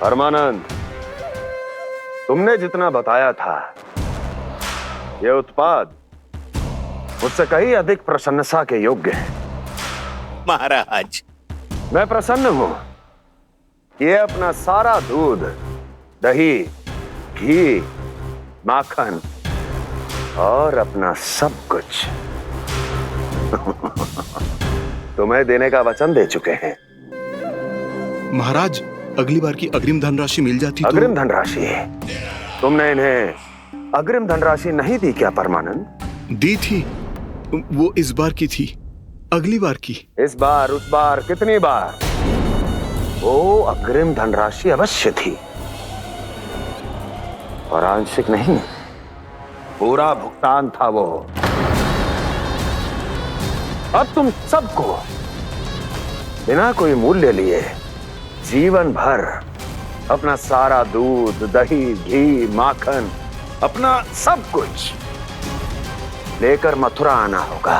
परमानंद, तुमने जितना बताया था, यह उत्पाद मुझसे कहीं अधिक प्रशंसा के योग्य है। महाराज, मैं प्रसन्न हूं। ये अपना सारा दूध, दही, घी, माखन और अपना सब कुछ तुम्हें देने का वचन दे चुके हैं। महाराज, अगली बार की अग्रिम धनराशि मिल जाती तो। अग्रिम धनराशि? तुमने इन्हें अग्रिम धनराशि नहीं दी क्या परमानंद? दी थी, वो इस बार की थी, अगली बार की। इस बार, उस बार, कितनी बार? वो अग्रिम धनराशि अवश्य थी और आंशिक नहीं, पूरा भुगतान था वो। अब तुम सबको बिना कोई मूल्य लिए जीवन भर अपना सारा दूध, दही, घी, माखन, अपना सब कुछ लेकर मथुरा आना होगा।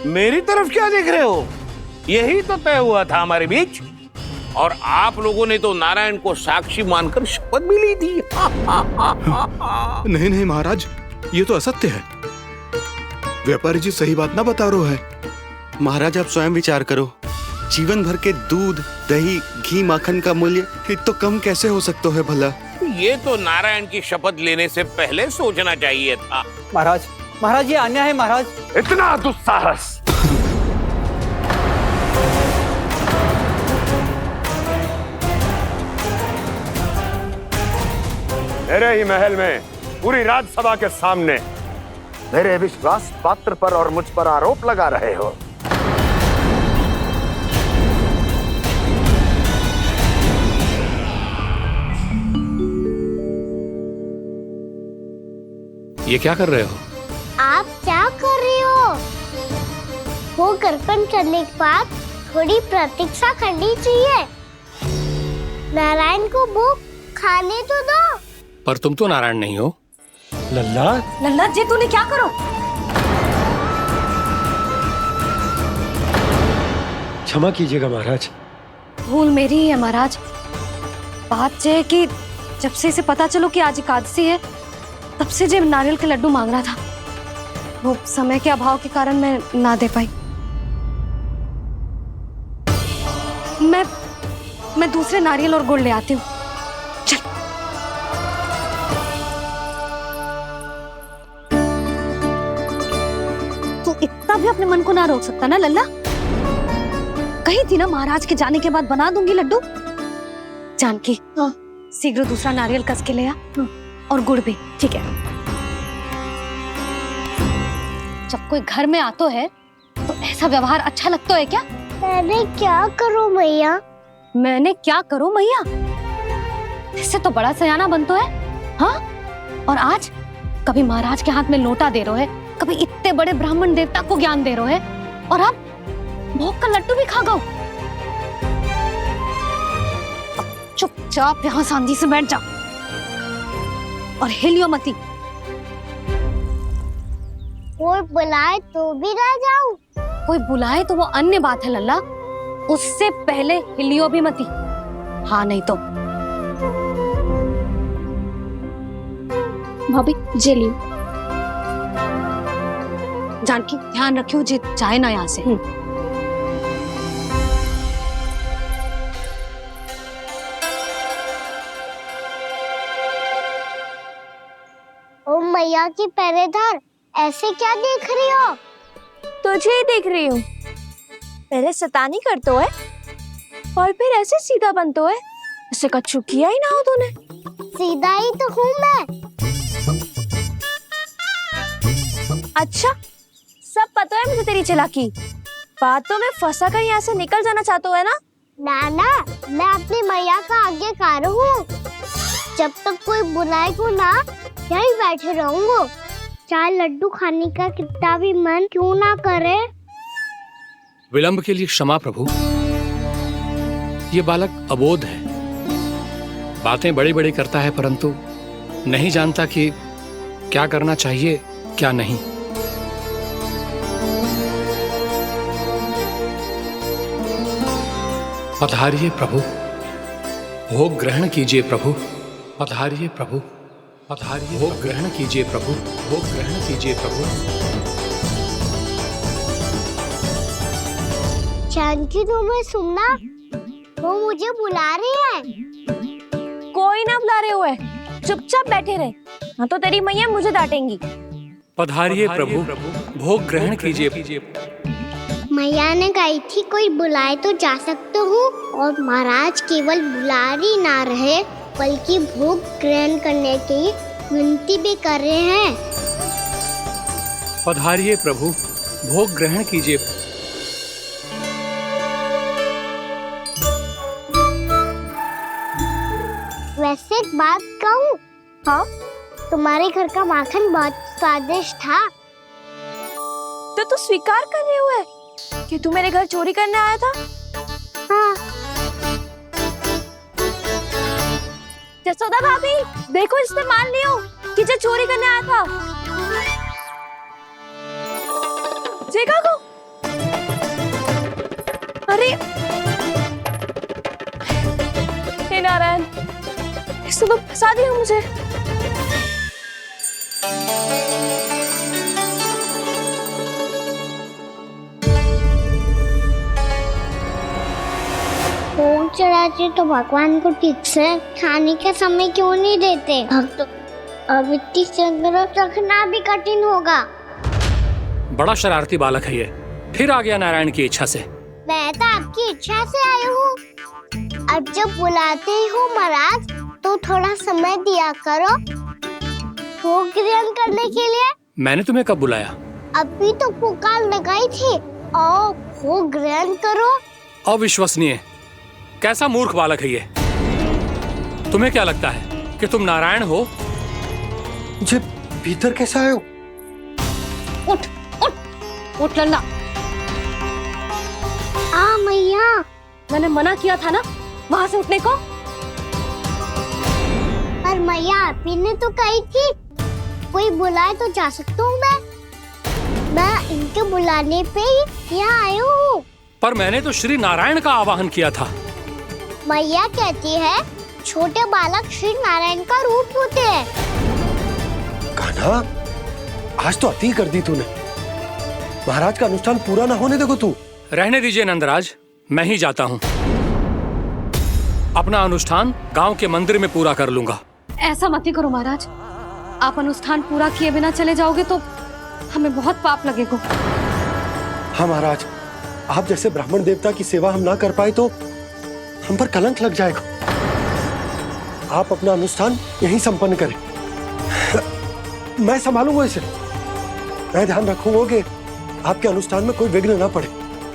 मेरी तरफ क्या देख रहे हो? यही तो तय हुआ था हमारे बीच, और आप लोगों ने तो नारायण को साक्षी मानकर शपथ भी ली थी। नहीं नहीं महाराज, ये तो असत्य है। व्यापारी जी सही बात ना बता रहे है। महाराज, आप स्वयं विचार करो, जीवन भर के दूध, दही, घी, माखन का मूल्य तो कम कैसे हो सकता है भला? ये तो नारायण की शपथ लेने से पहले सोचना चाहिए था। महाराज, महाराज, ये अन्याय है महाराज। इतना दुस्साहस! मेरे ही महल में पूरी राजसभा के सामने मेरे विश्वास पात्र पर और मुझ पर आरोप लगा रहे हो। ये क्या कर रहे हो? आप क्या कर रहे हो? वो गर्पण करने के बाद थोड़ी प्रतीक्षा करनी चाहिए। नारायण को भूख खाने तो दो। पर तुम तो नारायण नहीं हो। लल्ला, लल्ला जी, तूने क्या करो? क्षमा कीजिएगा महाराज। भूल मेरी ही है महाराज। बात ये है कि जब से इसे पता चलो कि आज एकादशी है, तब से जब नारियल के लड्डू मांग रहा था, वो समय के अभाव के कारण मैं ना दे पाई। मैं दूसरे नारियल और गुड़ ले आती हूँ। चल। तू इतना भी अपने मन को ना रोक सकता ना लल्ला? कही थी ना महाराज के जाने के बाद बना दूंगी लड्डू। जानकी, शीघ्र दूसरा नारियल कस के ले आ, और गुड़ भी। ठीक है। जब कोई घर में आतो है तो ऐसा व्यवहार अच्छा लगता है क्या? मैंने क्या करूं मैया? मैंने क्या करूं मैया? इससे तो बड़ा सयाना बनतो है। हाँ? और आज कभी महाराज के हाथ में लोटा दे रहे है, कभी इतने बड़े ब्राह्मण देवता को ज्ञान दे रहे है, और अब भोग का लड्डू भी खा गो। चुपचाप यहाँ शांति से बैठ जा और हिलियो मती। कोई बुलाए तो भी ना जाऊं? कोई बुलाए तो वो अन्य बात है लल्ला, उससे पहले हिलियो भी मती। हाँ नहीं तो। भाभी जेली। जानकी, ध्यान रखियो जे जाए ना यहाँ से। ओ मैया की पहरेदार, ऐसे क्या देख रही हो? तुझे ही देख रही हूँ। पहले शैतानी करतो है और फिर ऐसे सीधा बनतो है, ऐसे कछु किया ही ना हो तूने। सीधा ही तो हूँ मैं। अच्छा, सब पता है मुझे तेरी चालाकी। बातों में फंसा कर यहाँ से निकल जाना चाहते है ना? नाना, मैं अपनी मैया का आज्ञाकार हूँ। जब तक कोई बुलाएगा ना, यहीं बैठे रहूंगा, चाहे लड्डू खाने का कितना भी मन क्यों ना करे। विलंब के लिए क्षमा प्रभु। ये बालक अबोध है, बातें बड़ी बड़ी करता है परंतु नहीं जानता कि क्या करना चाहिए क्या नहीं। पधारिए प्रभु, भोग ग्रहण कीजिए प्रभु। पधारिए प्रभु, पधारिए, भोग ग्रहण कीजिए प्रभु। भोग ग्रहण कीजिए प्रभु। जानकी तुम्हें सुनना, वो मुझे बुला रही है। कोई ना बुला रहे हुए, चुपचाप बैठे रहे, हाँ तो तेरी मैया मुझे डांटेंगी। पधारिए प्रभु, भोग ग्रहण कीजिए। मैया ने कही थी कोई बुलाए तो जा सकते हूँ, और महाराज केवल बुला ही ना रहे बल्कि भोग ग्रहण करने की विनती भी कर रहे हैं। पधारिए प्रभु, भोग ग्रहण कीजिए। वैसे एक बात कहूँ? हाँ? तुम्हारे घर का माखन बहुत स्वादिष्ट था। तो तू स्वीकार कर रहे हुए कि तू मेरे घर चोरी करने आया था? हाँ। जसोदा भाभी, देखो इसने मान लियो कि जो चोरी करने आया था। देखा को? अरे हे नारायण, इसने तो फंसा दिया मुझे। भोग चढ़ाते तो भगवान को ठीक से खाने का समय क्यों नहीं देते? भक्त अब इतनी संग्रह रखना भी कठिन होगा। बड़ा शरारती बालक है ये, फिर आ गया नारायण की इच्छा से। मैं तो आपकी इच्छा से आई हूँ। अब जब बुलाते हो महाराज तो थोड़ा समय दिया करो भोग ग्रहण करने के लिए। मैंने तुम्हें कब बुलाया? अभी तो पुकार लगाई थी, आओ भोग ग्रहण करो। अविश्वसनीय, कैसा मूर्ख बालक है ये। तुम्हें क्या लगता है कि तुम नारायण हो? मुझे भीतर कैसे आए हो? उठ उठ उठ लल्ला। मैया, मैंने मना किया था ना वहां से उठने को। पर मैया आपी ने तो कही थी कोई बुलाए तो जा सकता हूँ। मैं इनके बुलाने पे ही यहाँ आई हूँ। पर मैंने तो श्री नारायण का आवाहन किया था। मैया कहती है छोटे बालक श्री नारायण का रूप होते हैं। कान्हा, आज तो अति कर दी तूने। महाराज का अनुष्ठान पूरा ना होने देखो तू। रहने दीजिए नंदराज, मैं ही जाता हूँ। अपना अनुष्ठान गांव के मंदिर में पूरा कर लूंगा। ऐसा मत ही करो महाराज, आप अनुष्ठान पूरा किए बिना चले जाओगे तो हमें बहुत पाप लगेगा। हाँ महाराज, आप जैसे ब्राह्मण देवता की सेवा हम ना कर पाए तो हम पर कलंक लग जाएगा। आप अपना अनुष्ठान यहीं संपन्न करें, मैं संभालूंगा इसे। मैं ध्यान रखूंगा कि आपके अनुष्ठान में कोई विघ्न ना पड़े।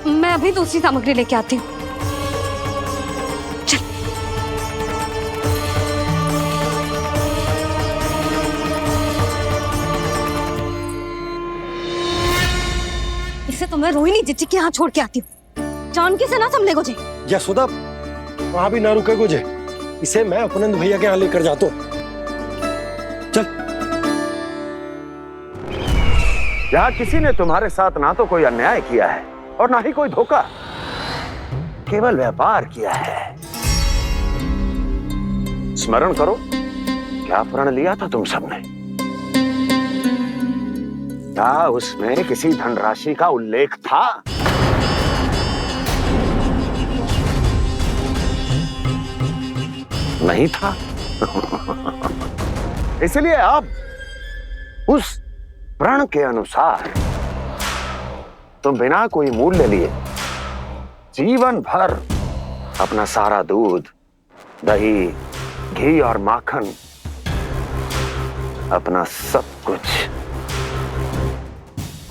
मैं अभी दूसरी सामग्री लेके आती हूँ। इसे तो मैं रोहिणी जीजी के यहाँ छोड़ के आती हूँ। जानकी से ना संभले गुजे। यशोदा, वहां भी ना रुके गुजे। इसे मैं अपनंद भैया के यहाँ लेकर जाता हूँ। चल। यहाँ किसी ने तुम्हारे साथ ना तो कोई अन्याय किया है और ना ही कोई धोखा, केवल व्यापार किया है। स्मरण करो, क्या प्रण लिया था तुम सबने? क्या उसमें किसी धनराशि का उल्लेख था? नहीं था। इसलिए अब उस प्रण के अनुसार तुम बिना कोई मूल्य लिए जीवन भर अपना सारा दूध, दही, घी और माखन, अपना सब कुछ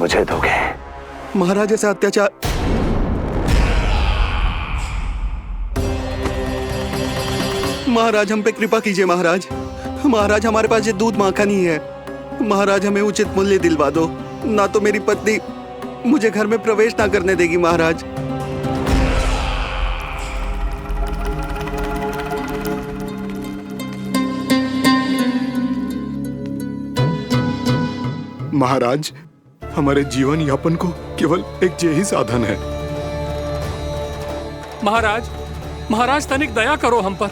मुझे दोगे। महाराज ऐसा अत्याचार। महाराज हम पे कृपा कीजिए। महाराज, महाराज हमारे पास ये दूध माखन ही है। महाराज हमें उचित मूल्य दिलवा दो, ना तो मेरी पत्नी मुझे घर में प्रवेश ना करने देगी। महाराज महाराज, हमारे जीवन यापन को केवल एक यही साधन है। महाराज, महाराज तनिक दया करो हम पर।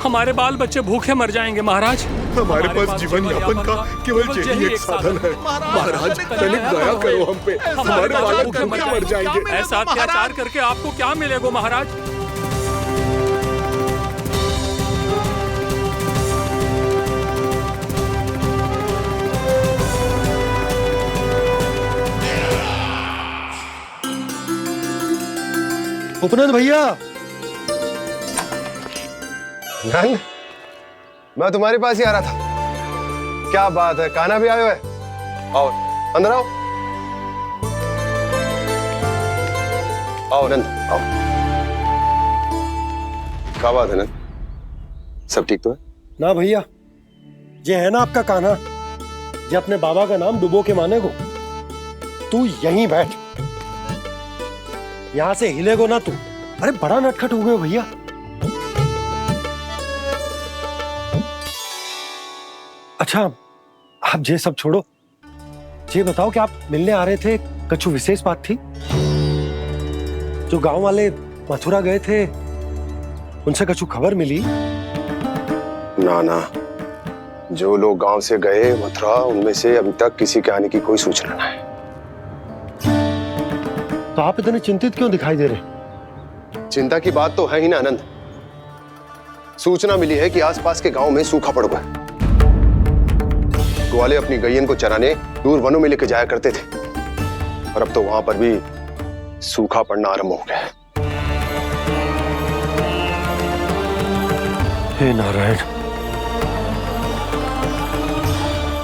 हमारे बाल बच्चे भूखे मर जाएंगे महाराज। हमारे पास जीवन यापन का केवल यही एक साधन है। महाराज तनिक दया करो हम पे, हमारे बालक भूखे मर जाएंगे। ऐसा अत्याचार करके आपको क्या मिलेगा महाराज? उपनंद भैया, नंद, मैं तुम्हारे पास ही आ रहा था। क्या बात है, कान्हा भी आए हुए? आओ अंदर आओ। आओ नंद आओ। क्या बात है नंद, सब ठीक तो है ना भैया? ये है ना आपका कान्हा, ये अपने बाबा का नाम डुबो के माने को। तू यहीं बैठ, यहां से हिलेगो ना तू। अरे बड़ा नटखट हो गए भैया। अच्छा आप ये सब छोड़ो, ये बताओ कि आप मिलने आ रहे थे, कछु विशेष बात थी? जो गांव वाले मथुरा गए थे उनसे कछु खबर मिली? ना ना, जो लोग गांव से गए मथुरा, उनमें से अभी तक किसी के आने की कोई सूचना नहीं है। तो आप इतने चिंतित क्यों दिखाई दे रहे? चिंता की बात तो है ही ना आनंद। सूचना मिली है कि आसपास के गांव में सूखा पड़ गया। ग्वाले अपनी गैयन को चराने दूर वनों में लेके जाया करते थे, और अब तो वहां पर भी सूखा पड़ना आरंभ हो गया है। हे नारायण,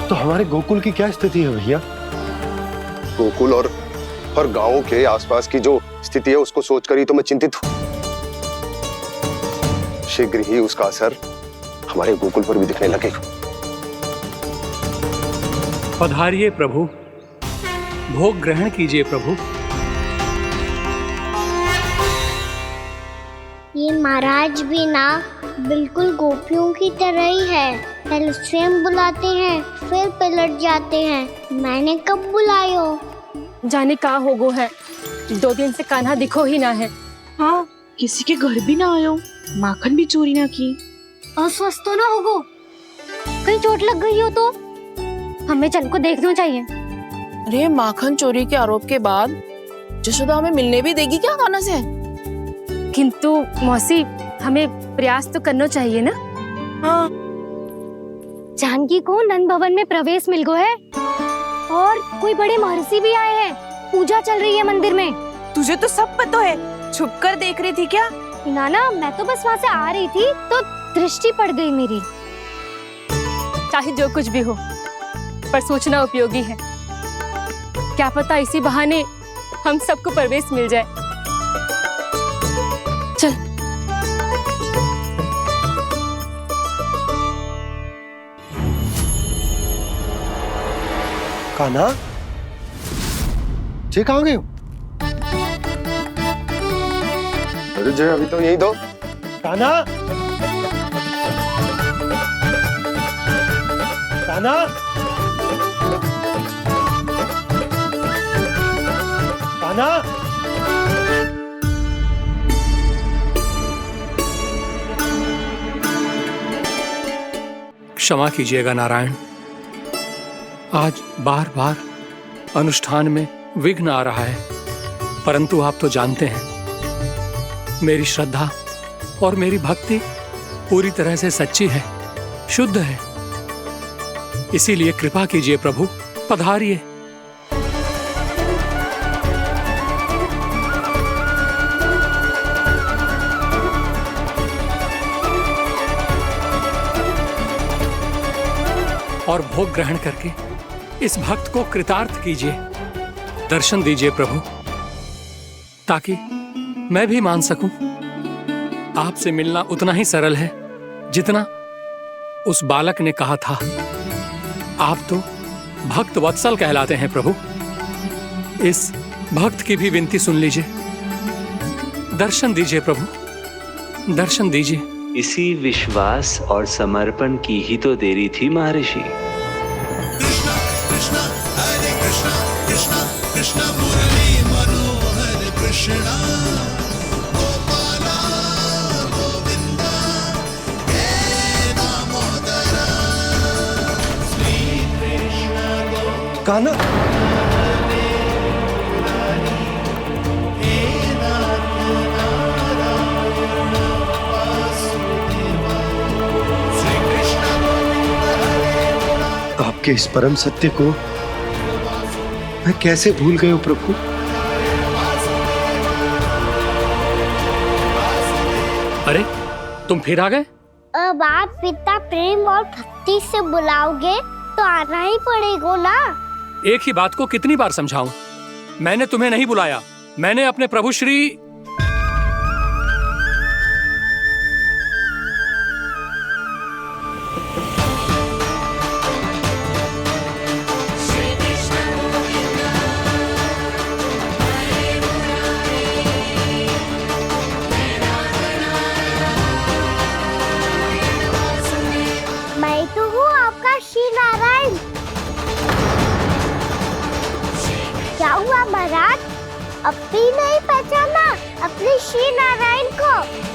तो हमारे गोकुल की क्या स्थिति है भैया? गोकुल और गांवों के आसपास की जो स्थिति है उसको सोचकर ही तो मैं चिंतित हूं। शीघ्र ही उसका असर हमारे गोकुल पर भी दिखने लगेगा। पधारिए प्रभु, भोग ग्रहण कीजिए प्रभु। ये महाराज भी ना बिल्कुल गोपियों की तरह ही है। पहले स्वयं बुलाते हैं, फिर पलट जाते हैं। मैंने कब बुलाई हो? जाने कहाँ होगो है, 2 दिन से कान्हा दिखो ही ना है। हाँ, किसी के घर भी ना आयो, माखन भी चोरी ना की। अस्वस्थ तो ना होगो, कहीं चोट लग गई हो तो? हमें चल को देखना चाहिए। अरे माखन चोरी के आरोप के बाद जशोदा हमें मिलने भी देगी क्या कान्हा से? किंतु मौसी, हमें प्रयास तो करना चाहिए ना। हाँ, जानकी को नंद भवन में प्रवेश मिल गो है, और कोई बड़े महर्षि भी आए हैं। पूजा चल रही है मंदिर में। तुझे तो सब पता है, छुप कर देख रही थी क्या? नाना, मैं तो बस वहाँ से आ रही थी तो दृष्टि पड़ गई मेरी। चाहे जो कुछ भी हो, पर सूचना उपयोगी है। क्या पता इसी बहाने हम सबको प्रवेश मिल जाए। चल। कान्हा, ये कहाँ गए हो? अरे जय, अभी तो यही दो। कान्हा, कान्हा, कान्हा। क्षमा कीजिएगा नारायण, आज बार बार अनुष्ठान में विघ्न आ रहा है, परंतु आप तो जानते हैं मेरी श्रद्धा और मेरी भक्ति पूरी तरह से सच्ची है, शुद्ध है। इसीलिए कृपा कीजिए प्रभु, पधारिए। और भोग ग्रहण करके इस भक्त को कृतार्थ कीजिए। दर्शन दीजिए प्रभु, ताकि मैं भी मान सकूं। आपसे मिलना उतना ही सरल है जितना उस बालक ने कहा था। आप तो भक्त वत्सल कहलाते हैं प्रभु। इस भक्त की भी विनती सुन लीजिए। दर्शन दीजिए प्रभु, दर्शन दीजिए। इसी विश्वास और समर्पण की ही तो देरी थी महर्षि। कृष्णा कृष्णा हरे कान्हा, आपके इस परम सत्य को मैं कैसे भूल गया प्रभु। अरे तुम फिर आ गए? अब आप इतना प्रेम और भक्ति से बुलाओगे तो आना ही पड़ेगा ना। एक ही बात को कितनी बार समझाऊं? मैंने तुम्हें नहीं बुलाया, मैंने अपने प्रभु श्री मैं तो हूँ आपका श्री नारायण। क्या हुआ महाराज, अब भी नहीं पहचाना अपने श्री नारायण को?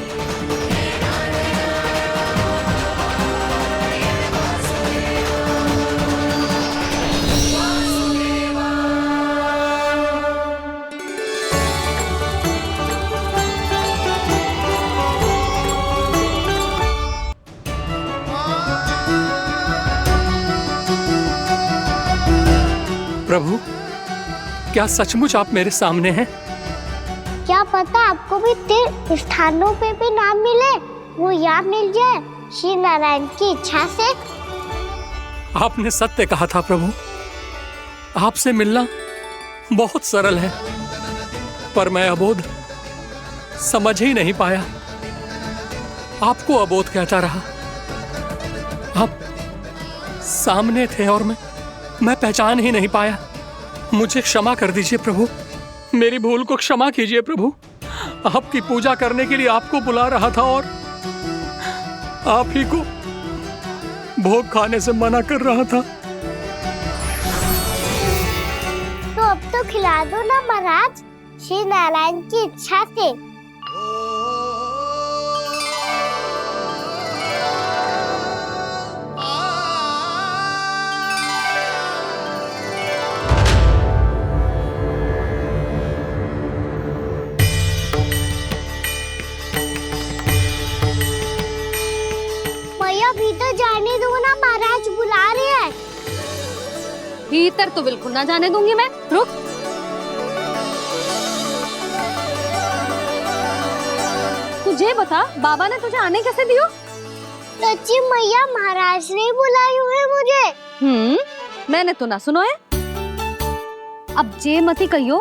प्रभु, क्या सचमुच आप मेरे सामने हैं? क्या पता आपको भी तीर्थ स्थानों पे भी नाम मिले, वो यहाँ मिल जाए श्री नारायण की इच्छा से। आपने सत्य कहा था प्रभु, आपसे मिलना बहुत सरल है, पर मैं अबोध समझ ही नहीं पाया। आपको अबोध कहता रहा। आप सामने थे और मैं पहचान ही नहीं पाया। मुझे क्षमा कर दीजिए प्रभु, मेरी भूल को क्षमा कीजिए प्रभु। आपकी पूजा करने के लिए आपको बुला रहा था और आप ही को भोग खाने से मना कर रहा था। तो अब तो खिला दो ना महाराज, श्री नारायण की इच्छा से। भीतर जाने दो ना, महाराज बुला रहे हैं। भीतर तो बिल्कुल ना जाने दूंगी मैं। रुक। तुझे बता, बाबा ने तुझे आने कैसे दियो? सच्ची मैया, महाराज ने बुलाई हुई मुझे। मैंने तो ना सुनो है। अब जे मती कहियो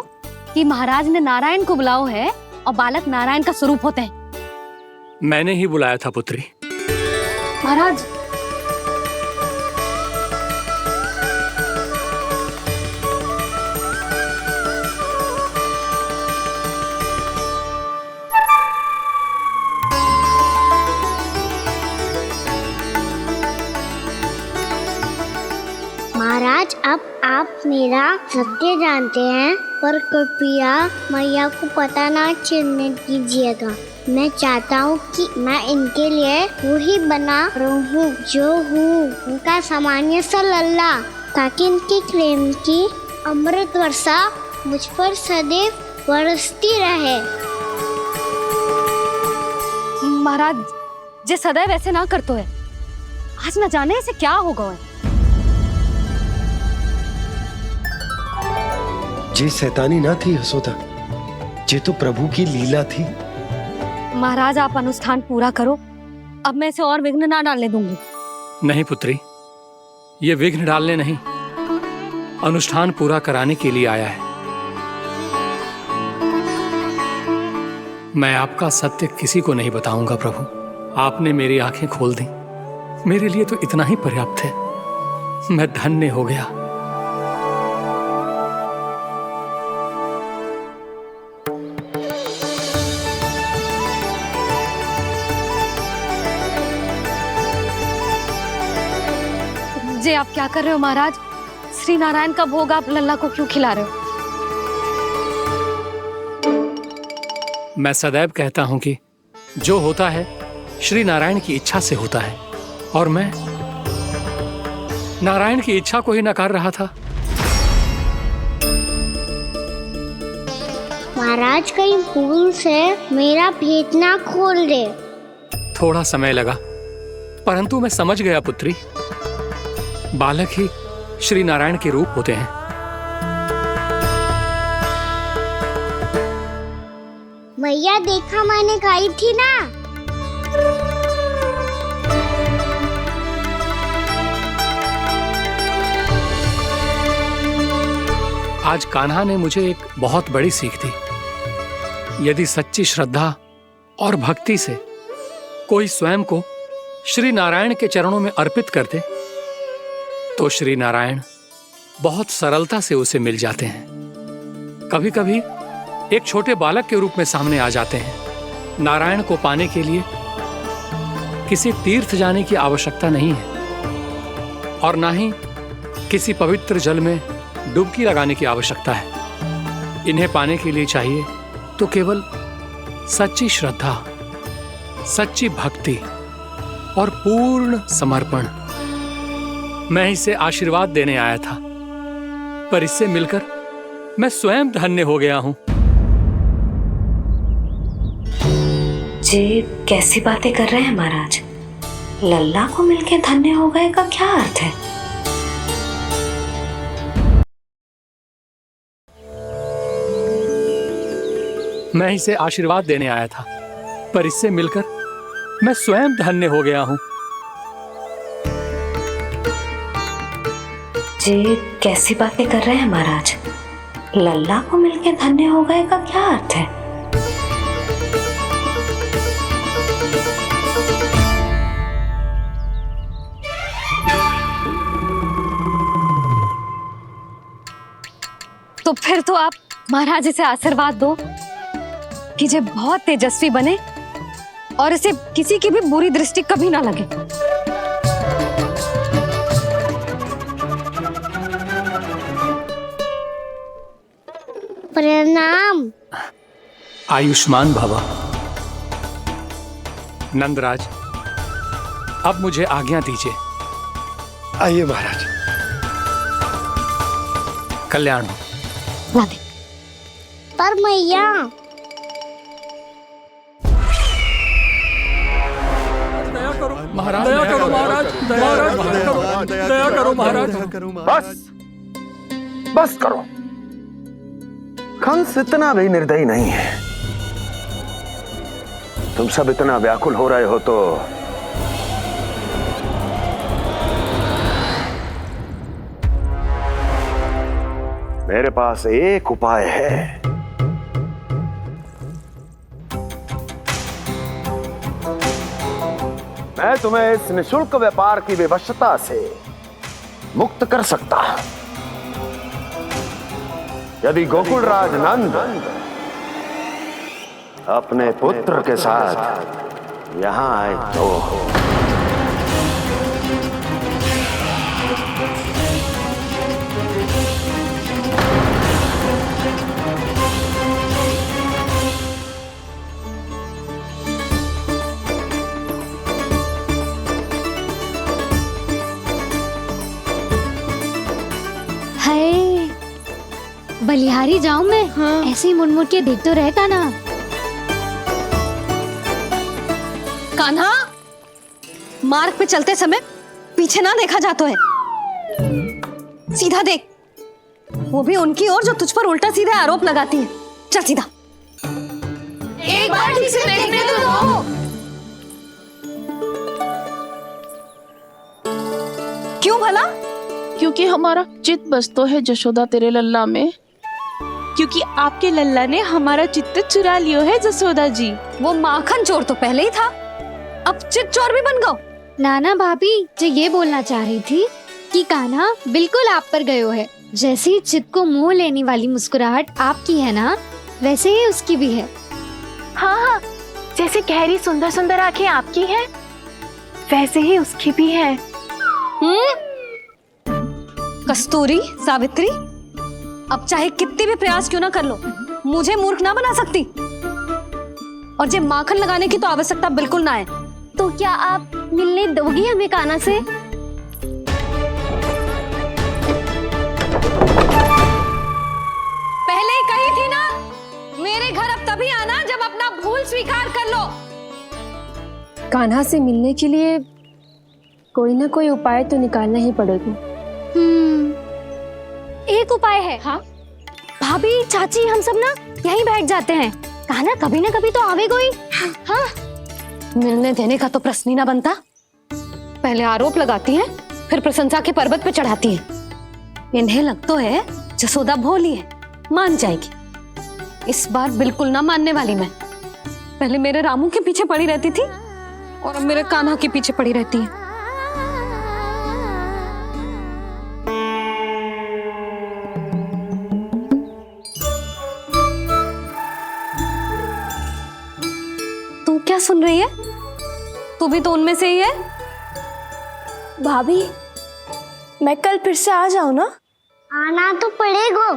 कि महाराज ने नारायण को बुलाओ है और बालक नारायण का स्वरूप होते हैं। मैंने ही बुलाया था पुत्री। महाराज, महाराज, अब आप मेरा सत्य जानते हैं, पर कृपया मैया को पता ना चलने दीजिएगा। मैं चाहता हूँ कि मैं इनके लिए वही बना रहूँ जो हूँ, उनका सामान्य सा लल्ला, ताकि इनके प्रेम की अमृत वर्षा मुझ पर सदैव बरसती रहे। महाराज, जे सदैव ऐसे ना करतो है, आज न जाने इसे क्या होगा है। जे शैतानी ना थी यशोदा, जे तो प्रभु की लीला थी। महाराज, आप अनुष्ठान पूरा करो, अब मैं इसे और विघ्न ना डालने दूंगी। नहीं पुत्री, ये विघ्न डालने नहीं, अनुष्ठान पूरा कराने के लिए आया है। मैं आपका सत्य किसी को नहीं बताऊंगा प्रभु। आपने मेरी आंखें खोल दी, मेरे लिए तो इतना ही पर्याप्त है। मैं धन्य हो गया। जे आप क्या कर रहे हो महाराज? श्री नारायण का भोग आप लल्ला को क्यों खिला रहे हो? मैं सदैव कहता हूं कि जो होता है श्री नारायण की इच्छा से होता है, और मैं नारायण की इच्छा को ही नकार रहा था। महाराज कहीं भूल से मेरा भेद ना खोल दे। थोड़ा समय लगा, परंतु मैं समझ गया पुत्री। बालक ही श्री नारायण के रूप होते हैं। मैया देखा मैंने कही थी ना। आज कान्हा ने मुझे एक बहुत बड़ी सीख दी। यदि सच्ची श्रद्धा और भक्ति से कोई स्वयं को श्री नारायण के चरणों में अर्पित कर दे, तो श्री नारायण बहुत सरलता से उसे मिल जाते हैं। कभी कभी एक छोटे बालक के रूप में सामने आ जाते हैं। नारायण को पाने के लिए किसी तीर्थ जाने की आवश्यकता नहीं है और ना ही किसी पवित्र जल में डुबकी लगाने की आवश्यकता है। इन्हें पाने के लिए चाहिए तो केवल सच्ची श्रद्धा, सच्ची भक्ति और पूर्ण समर्पण। मैं इसे आशीर्वाद देने आया था, पर इससे मिलकर मैं स्वयं धन्य हो गया हूं। जी कैसी बातें कर रहे हैं महाराज? लल्ला को मिलके धन्य हो गए का क्या अर्थ है? मैं इसे आशीर्वाद देने आया था, पर इससे मिलकर मैं स्वयं धन्य हो गया हूं। जी कैसी बातें कर रहे हैं महाराज? लल्ला को मिलके धन्य हो गए का क्या अर्थ है? तो फिर तो आप महाराज इसे आशीर्वाद दो कि ये बहुत तेजस्वी बने और इसे किसी की भी बुरी दृष्टि कभी ना लगे। प्रणाम। आयुष्मान भव। नंदराज, अब मुझे आज्ञा दीजिए। आइए महाराज। कल्याण हो। पर मैया महाराज, दया करो महाराज, दया करो महाराज। बस करो। कंस इतना भी निर्दयी नहीं है। तुम सब इतना व्याकुल हो रहे हो तो मेरे पास एक उपाय है। मैं तुम्हें इस निशुल्क व्यापार की विवशता से मुक्त कर सकता हूं। यदि गोकुलराज नंद अपने पुत्र के साथ यहां आए तो बलिहारी जाऊं मैं? हाँ। ऐसे ही मुड़ के देख तो रहता ना। कान्हा, मार्ग पे चलते समय पीछे ना देखा जाता है। सीधा देख, वो भी उनकी ओर जो तुझ पर उल्टा सीधा आरोप लगाती है। चल सीधा। एक बार ठीक से देखने तो दो। क्यों भला? क्योंकि हमारा चित्त बसतो है जशोदा तेरे लल्ला में। क्योंकि आपके लल्ला ने हमारा चित्त चुरा लियो है जसोदा जी। वो माखन चोर तो पहले ही था, अब चित्त चोर भी बन गओ। नाना भाभी जो ये बोलना चाह रही थी कि कान्हा बिल्कुल आप पर गयो है। जैसे ही चित्त को मोह लेने वाली मुस्कुराहट आपकी है ना, वैसे ही उसकी भी है। हाँ हाँ, जैसे गहरी सुंदर सुंदर आंखें आपकी हैं, वैसे ही उसकी भी है। कस्तूरी, सावित्री, अब चाहे कितने भी प्रयास क्यों ना कर लो, मुझे मूर्ख ना बना सकती। और जे माखन लगाने की तो आवश्यकता बिल्कुल ना है। तो क्या आप मिलने दोगी हमें कान्हा से? पहले ही कही थी ना, मेरे भूल स्वीकार कर लो। कान्हा से मिलने के लिए कोई ना कोई उपाय तो निकालना ही पड़ेगा। एक उपाय है। हाँ? भाभी, चाची, हम सब ना यहीं बैठ जाते हैं। कान्हा कभी ना कभी तो आवेगा ही। हाँ, मिलने देने का तो प्रश्न ही ना बनता। पहले आरोप लगाती हैं, फिर प्रशंसा के पर्वत पे चढ़ाती हैं। इन्हें लगता है जसोदा भोली है, मान जाएगी। इस बार बिल्कुल ना मानने वाली मैं। पहले मेरे रामू के पीछे पड़ी रहती थी और अब मेरे कान्हा के पीछे पड़ी रहती है। तू क्या सुन रही है? तू भी तो उनमें से ही है। भाभी, मैं कल फिर से आ जाऊं ना? आना तो पड़ेगा।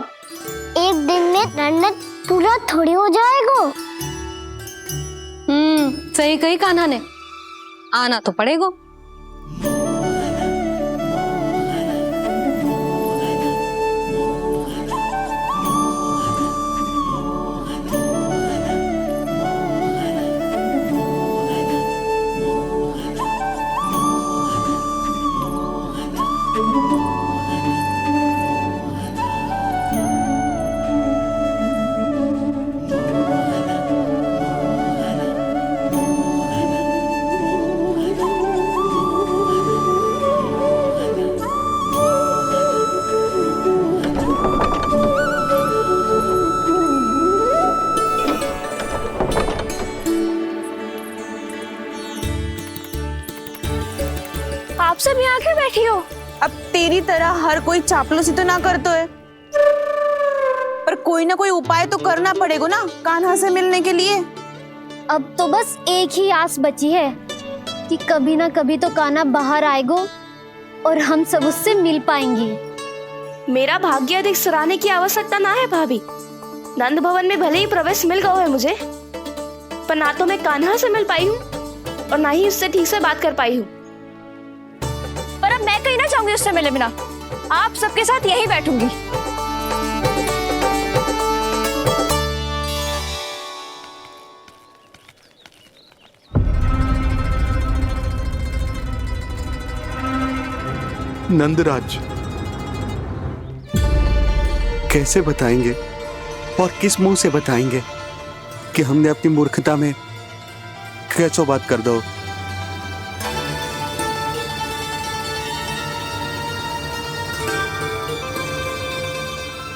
एक दिन में रन्नत पूरा थोड़ी हो जाएगा। सही कही कान्हा ने, आना तो पड़ेगा। आप सब यहाँ क्यों बैठी हो? अब तेरी तरह हर कोई चापलूसी तो ना करतो है, पर कोई ना कोई उपाय तो करना पड़ेगा ना कान्हा से मिलने के लिए। अब तो बस एक ही आस बची है कि कभी ना कभी तो कान्हा बाहर आएगा और हम सब उससे मिल पाएंगे। मेरा भाग्य अधिक सराहने की आवश्यकता ना है भाभी। नंद भवन में भले ही प्रवेश मिल गया है मुझे, पर ना तो मैं कान्हा से मिल पाई हूँ और ना ही उससे ठीक से बात कर पाई हूँ। पर अब मैं कहीं ना जाऊंगी उससे मिले बिना। आप सबके साथ यहीं बैठूंगी। नंदराज, कैसे बताएंगे और किस मुंह से बताएंगे कि हमने अपनी मूर्खता में कैसो बात कर दो।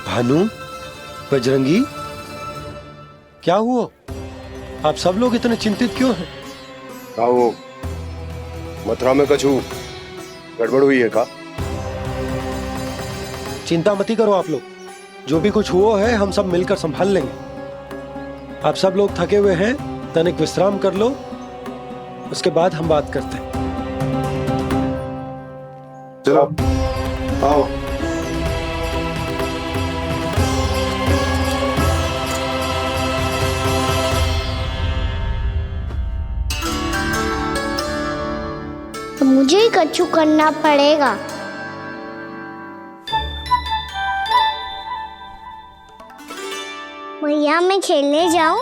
भानु, बजरंगी, क्या हुआ? आप सब लोग इतने चिंतित क्यों हैं? क्या वो मथुरा में कछु गड़बड़ हुई है का? चिंता मती करो आप लोग, जो भी कुछ हुआ है हम सब मिलकर संभाल लेंगे। आप सब लोग थके हुए हैं, तनिक विश्राम कर लो, उसके बाद हम बात करते हैं। चलो आओ। तो मुझे ही कछु करना पड़ेगा। भैया मैं खेलने जाऊं?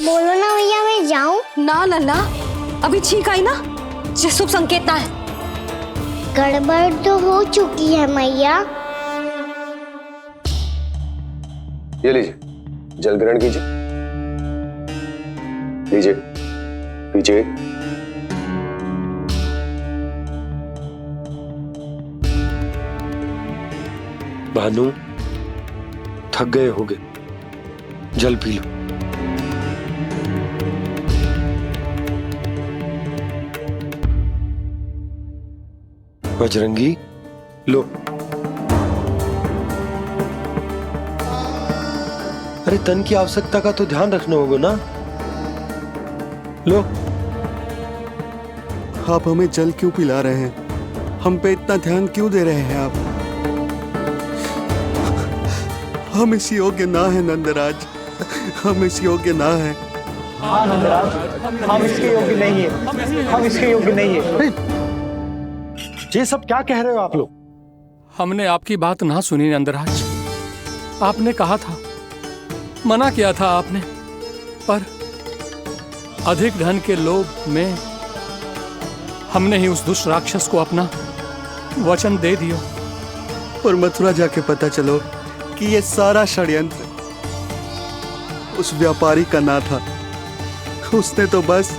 बोलो ना भैया मैं जाऊं? ना लल्ला, अभी छींक आई ना, ये शुभ संकेत ना है। गड़बड़ तो हो चुकी है मैया। ये लीजिए, जल ग्रहण कीजिए। लीजिए, पीजिए। भानु, थक गए होगे, जल पी लो। बजरंगी, लो। अरे तन की आवश्यकता का तो ध्यान रखना होगा ना। लो। आप हमें जल क्यों पिला रहे हैं? हम पे इतना ध्यान क्यों दे रहे हैं आप? हम इस योग्य ना है नंदराज, हम इस योग्य ना है। हाँ नंदराज, हम इसके योग्य नहीं है, हम इसके योग्य नहीं है। ये सब क्या कह रहे हो आप लोग? हमने आपकी बात ना सुनी नंदराज। आपने कहा था, मना किया था आपने, पर अधिक धन के लोभ में हमने ही उस दुष्ट राक्षस को अपना वचन दे दिया। और मथुरा जाके पता चलो कि ये सारा षड्यंत्र उस व्यापारी का ना था। उसने तो बस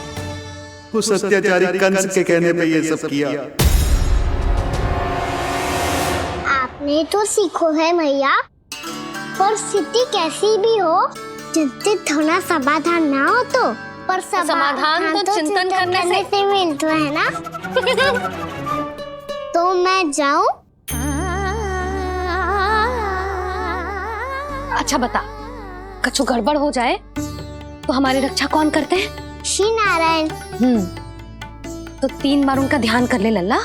उस अत्याचारी कंस के कहने पे ये सब किया। आपने तो सीखो है भैया, पर स्थिति कैसी भी हो, चिंतित होना समाधान ना हो तो, पर समाधान तो चिंतन करने से मिलता है ना। तो मैं जाऊं? अच्छा बता, कछु गड़बड़ हो जाए तो हमारी रक्षा कौन करते हैं? श्री नारायण। तो 3 बार उनका ध्यान कर ले लल्ला।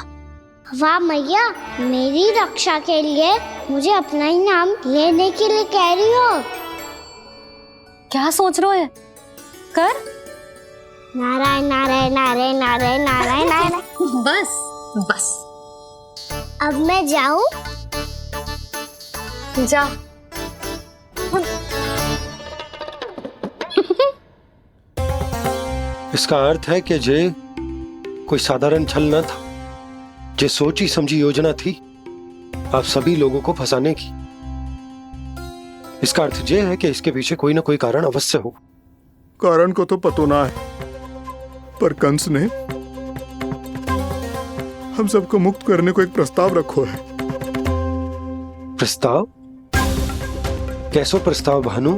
वाह मैया, मेरी रक्षा के लिए मुझे अपना ही नाम लेने के लिए कह रही हो? क्या सोच रहे हो? कर नारायण नारायण नारायण नारायण नारायण नारायण। बस बस, अब मैं जाऊं? जा। इसका अर्थ है कि जे कोई साधारण छल न था, जे सोची समझी योजना थी आप सभी लोगों को फंसाने की। इसका अर्थ ये है कि इसके पीछे कोई ना कोई कारण अवश्य हो। कारण को तो पतो ना है, पर कंस ने हम सबको मुक्त करने को एक प्रस्ताव रखो है। प्रस्ताव? कैसो प्रस्ताव भानु,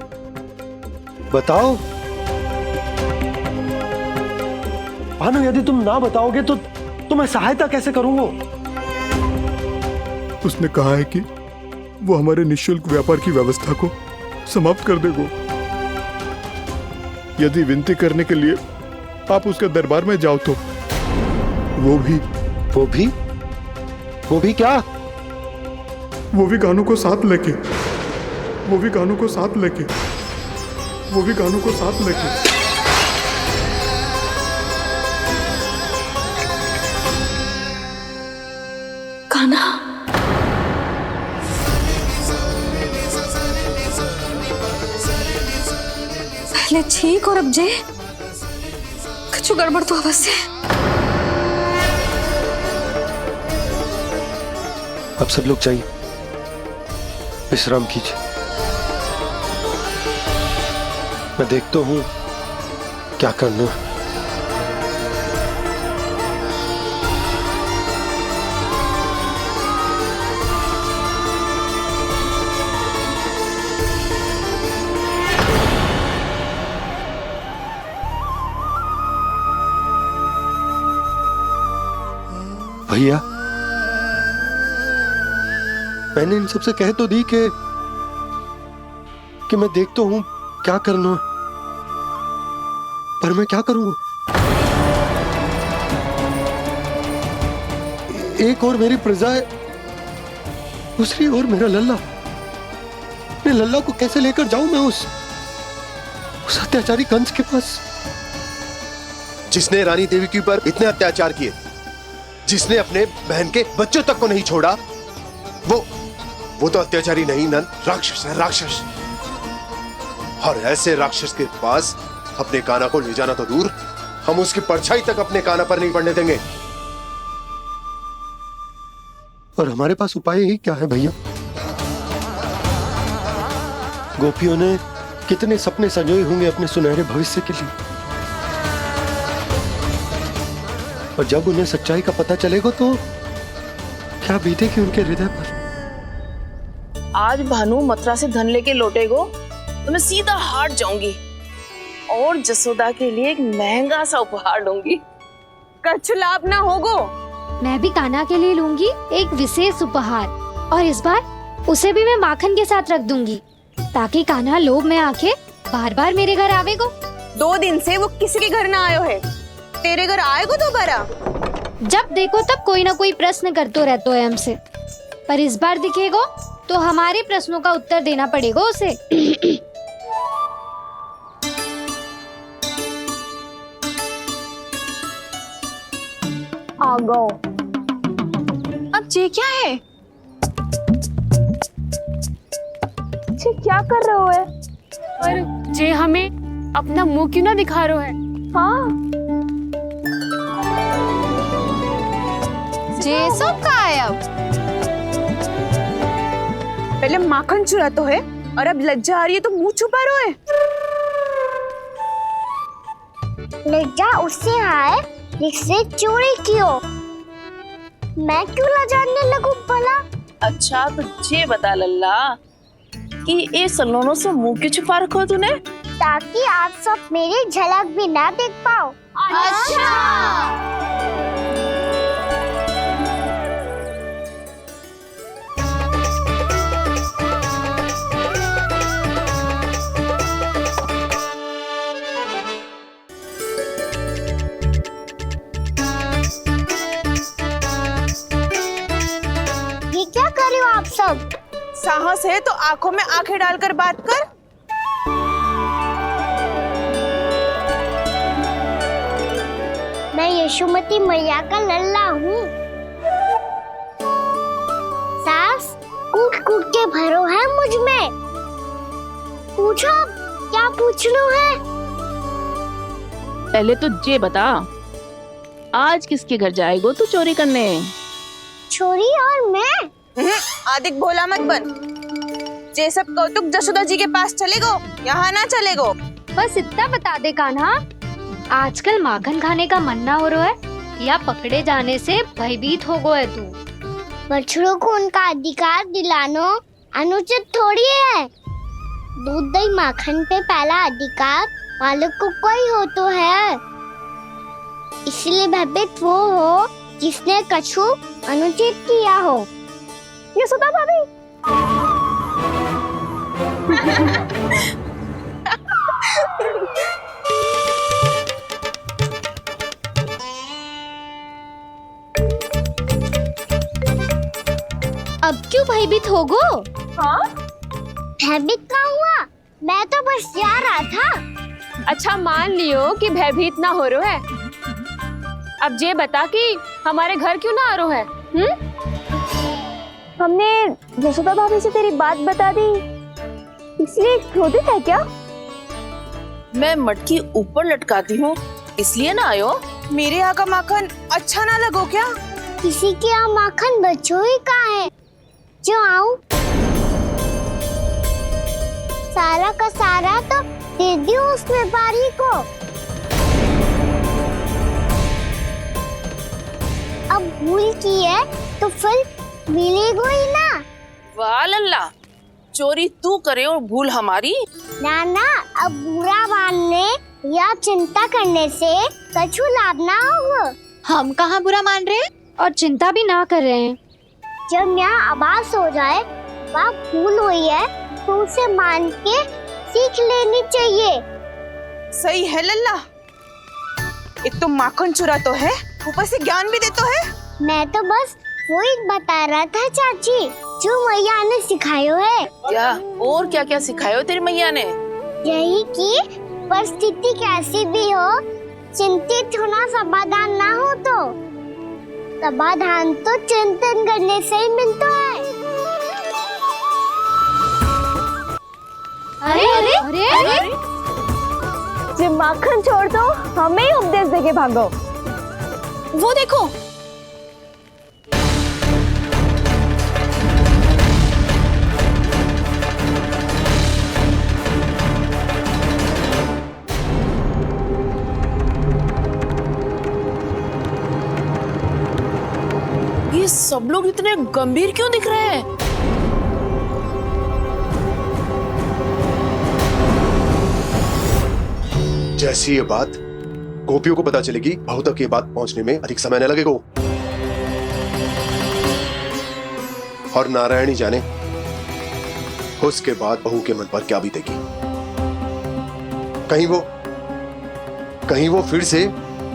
बताओ। भानु, यदि तुम ना बताओगे तो मैं सहायता कैसे करूंगा? उसने कहा है कि वो हमारे निःशुल्क व्यापार की व्यवस्था को समाप्त कर देगा यदि विनती करने के लिए आप उसके दरबार में जाओ तो। वो भी क्या? वो भी गानों को साथ लेके कान्हा, पहले ठीक और अब जे कुछ गड़बड़ तो अवश्य। अब सब लोग जाइए, विश्राम कीजिए। मैं देखता हूं क्या करना है। भैया, मैंने इन सबसे कह तो दी कि मैं देखता हूं क्या करना है, पर मैं क्या करूंगा? एक और मेरी प्रजा है, दूसरी ओर मेरा लल्ला। मैं लल्ला को कैसे लेकर जाऊं मैं उस अत्याचारी कंस के पास? जिसने रानी देवी के ऊपर इतने अत्याचार किए, जिसने अपने बहन के बच्चों तक को नहीं छोड़ा, वो तो अत्याचारी नहीं नंद, राक्षस है, राक्षस। और ऐसे राक्षस के पास अपने कान्हा को ले जाना तो दूर, हम उसकी परछाई तक अपने कान्हा पर नहीं पड़ने देंगे। और हमारे पास उपाय ही क्या है भैया? गोपियों ने कितने सपने संजोए होंगे अपने सुनहरे भविष्य के लिए, और जब उन्हें सच्चाई का पता चलेगा तो क्या बीतेगी उनके हृदय पर? आज भानु मथुरा से धन लेके लौटेगो तो मैं सीधा हाट जाऊंगी और जसोदा के लिए एक महंगा सा उपहार दूंगी। कछु लाभ ना होगो। मैं भी कान्हा के लिए लूंगी एक विशेष उपहार, और इस बार उसे भी मैं माखन के साथ रख दूंगी, ताकि कान्हा लोभ में आके बार बार मेरे घर आवेगो। 2 दिन से वो किसी के घर ना आयो है, तेरे घर आएगो दोबारा? जब देखो तब कोई ना कोई प्रश्न करते रहते है हमसे, पर इस बार दिखेगो तो हमारे प्रश्नों का उत्तर देना पड़ेगा उसे। आ गो। अब ये क्या है? जे क्या कर रहे हो है? पर जे हमें अपना मुंह क्यों ना दिखा रहे है? हाँ जे सब का है अब? पहले माखन चुरा तो है और अब लज्जा आ रही है तो मुंह छुपा रहे है। लज्जा उससे है जिसने चोरी की हो। मैं क्यों लजाने लगूं भला? अच्छा तो ये बता लल्ला कि ये सलोनों से मुंह क्यों छुपा रखो तूने? ताकि आप सब मेरी झलक भी ना देख पाओ। अच्छा। ये क्या कर रहे हो आप सब? साहस है तो आंखों में आंखें डालकर बात कर। मैं यशोमती मैया का लल्ला हूँ। सास कूट कूट के भरो है मुझ में। पूछो क्या पूछना है? पहले तो ये बता, आज किसके घर जाएगो तू चोरी करने? छोरी और मैं? आदिक भोला मत बन। जे सब कौतुक जशोदा जी के पास चलेगो, यहाँ ना चलेगो। बस इतना बता दे कान्हा, आजकल माखन खाने का मन ना हो रहा है या पकड़े जाने से भयभीत हो गए तू? बछड़ों को उनका अधिकार दिलाना अनुचित थोड़ी है। दूध दही माखन पे पहला अधिकार मालिक को कोई हो तो है। इसलिए भयभीत वो हो जिसने कछु अनुचित किया हो। यशोदा भाभी अब क्यों भयभीत हो गो? हाँ भयभीत क्या हुआ? मैं तो बस जा रहा था। अच्छा मान लियो कि भयभीत ना हो रहा है। अब ये बता कि हमारे घर क्यों ना आ रहा है? हमने यशोदा भाभी से तेरी बात बता दी इसलिए क्रोधित है क्या? मैं मटकी ऊपर लटकाती हूँ इसलिए ना आयो? मेरे यहाँ का माखन अच्छा ना लगो क्या? किसी के यहाँ माखन बच्चों ही कहाँ है जो आऊं? सारा का सारा तो दे दियो उस व्यापारी को। अब भूल की है तो फिर मिलेगो ही ना। वाह लल्ला, चोरी तू करे और भूल हमारी। नाना अब बुरा मानने या चिंता करने से कछु लाभ ना होगा। हम कहाँ बुरा मान रहे हैं और चिंता भी ना कर रहे हैं। जब यहाँ आभास हो जाए वहाँ भूल हुई है तो उसे मान के सीख लेनी चाहिए। सही है लल्ला, एक तो माखन चुरा तो है ऊपर से ज्ञान भी दे तो है। मैं तो बस वही बता रहा था चाची जो मैया ने सिखायो है। क्या और क्या क्या सिखायो तेरी मैया ने? यही कि परिस्थिति कैसी भी हो चिंतित होना समाधान ना हो तो समाधान तो चिंतन करने से ही मिलता है। अरे अरे अरे, अरे? जब माखन छोड़ दो हमें ही उपदेश देके भागो। वो देखो ये सब लोग इतने गंभीर क्यों दिख रहे हैं? जैसी ये बात गोपियों को पता चलेगी बहू तक ये बात पहुंचने में अधिक समय न लगेगा। और नारायणी जाने उसके बाद बहू के मन पर क्या बीतेगी। कहीं वो फिर से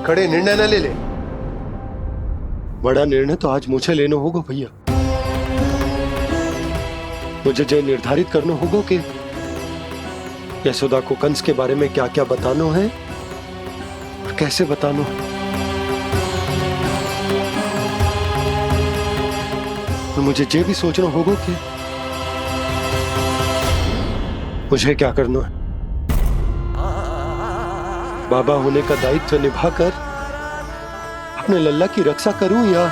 खड़े निर्णय न ले ले। बड़ा निर्णय तो आज मुझे लेना होगा भैया। मुझे जो निर्धारित करना होगा कि यशोदा को कंस के बारे में क्या क्या बताना है और कैसे बताना है। और मुझे ये भी सोचना होगा कि मुझे क्या करना है? बाबा होने का दायित्व निभाकर अपने लल्ला की रक्षा करूं या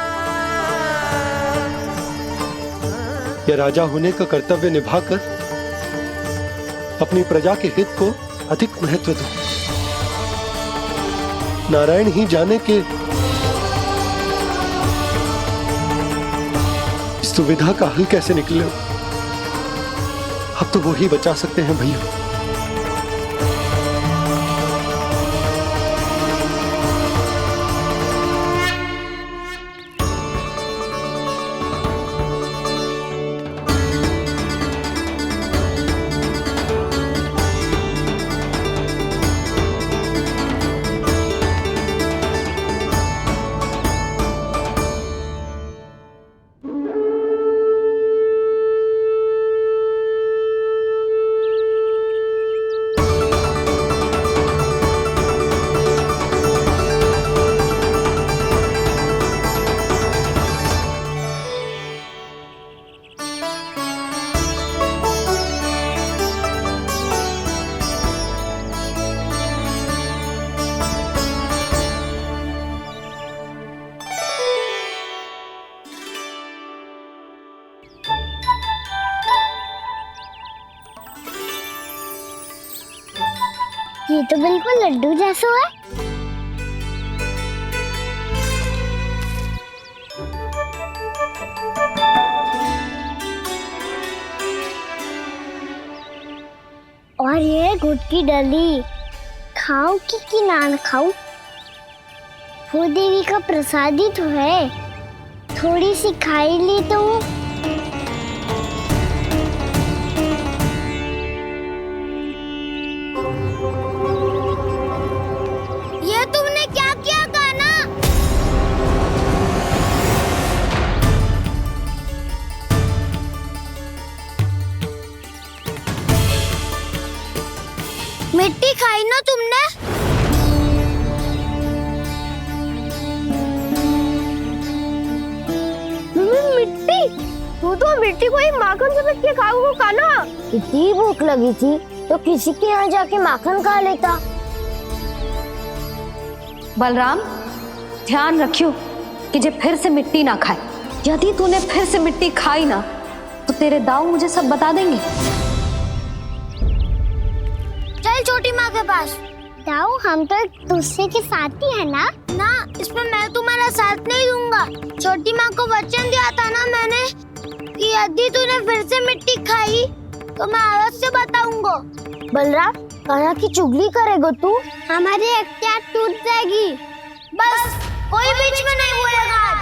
राजा होने का कर्तव्य निभाकर अपनी प्रजा के हित को अधिक महत्व दूं? नारायण ही जाने के इस दुविधा का हल कैसे निकले। अब तो वो ही बचा सकते हैं भैया। ये तो बिल्कुल लड्डू जैसा है। और ये गुड़ की डली खाऊं कि ना खाऊं? वो देवी का प्रसाद ही तो है, थोड़ी सी खाई ली तो। ये तुमने क्या किया कान्हा? मिट्टी खाई ना तुमने? मिट्टी? तू तो मिट्टी को ही माखन से के खाओगे कान्हा। इतनी भूख लगी थी तो किसी के यहाँ जाके माखन खा लेता। बलराम, ध्यान रखियो कि जे फिर से मिट्टी ना खाए। यदि तूने फिर से मिट्टी खाई ना तो तेरे दाऊ मुझे सब बता देंगे। चल छोटी माँ के पास। दाऊ, हम तो एक दूसरे के साथी है ना? ना, इसमें मैं तुम्हारा साथ नहीं दूंगा। छोटी माँ को वचन दिया था ना मैंने कि यदि तूने फिर से मिट्टी खाई तो मैं आवाज से बताऊंगा। बलराम, कान्हा की चुगली करेगा तू? हमारी अख्तियार टूट जाएगी। बस कोई बीच में नहीं बोलेगा आज।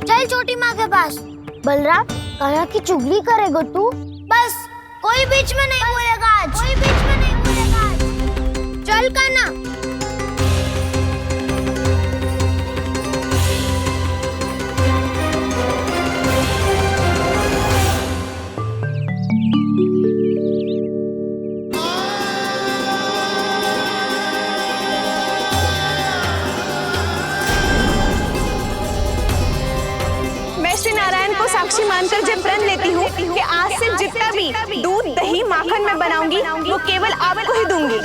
चल छोटी माँ के पास। बलराम, कान्हा की चुगली करेगा तू? बस कोई बीच में नहीं बोलेगा आज। कोई बीच में नहीं बोलेगा आज। चल कान्हा। मैं श्री नारायण को साक्षी मानकर जब प्रण लेती हूँ कि आज से जितना भी दूध, दही, माखन मैं बनाऊंगी वो केवल आपको ही दूंगी।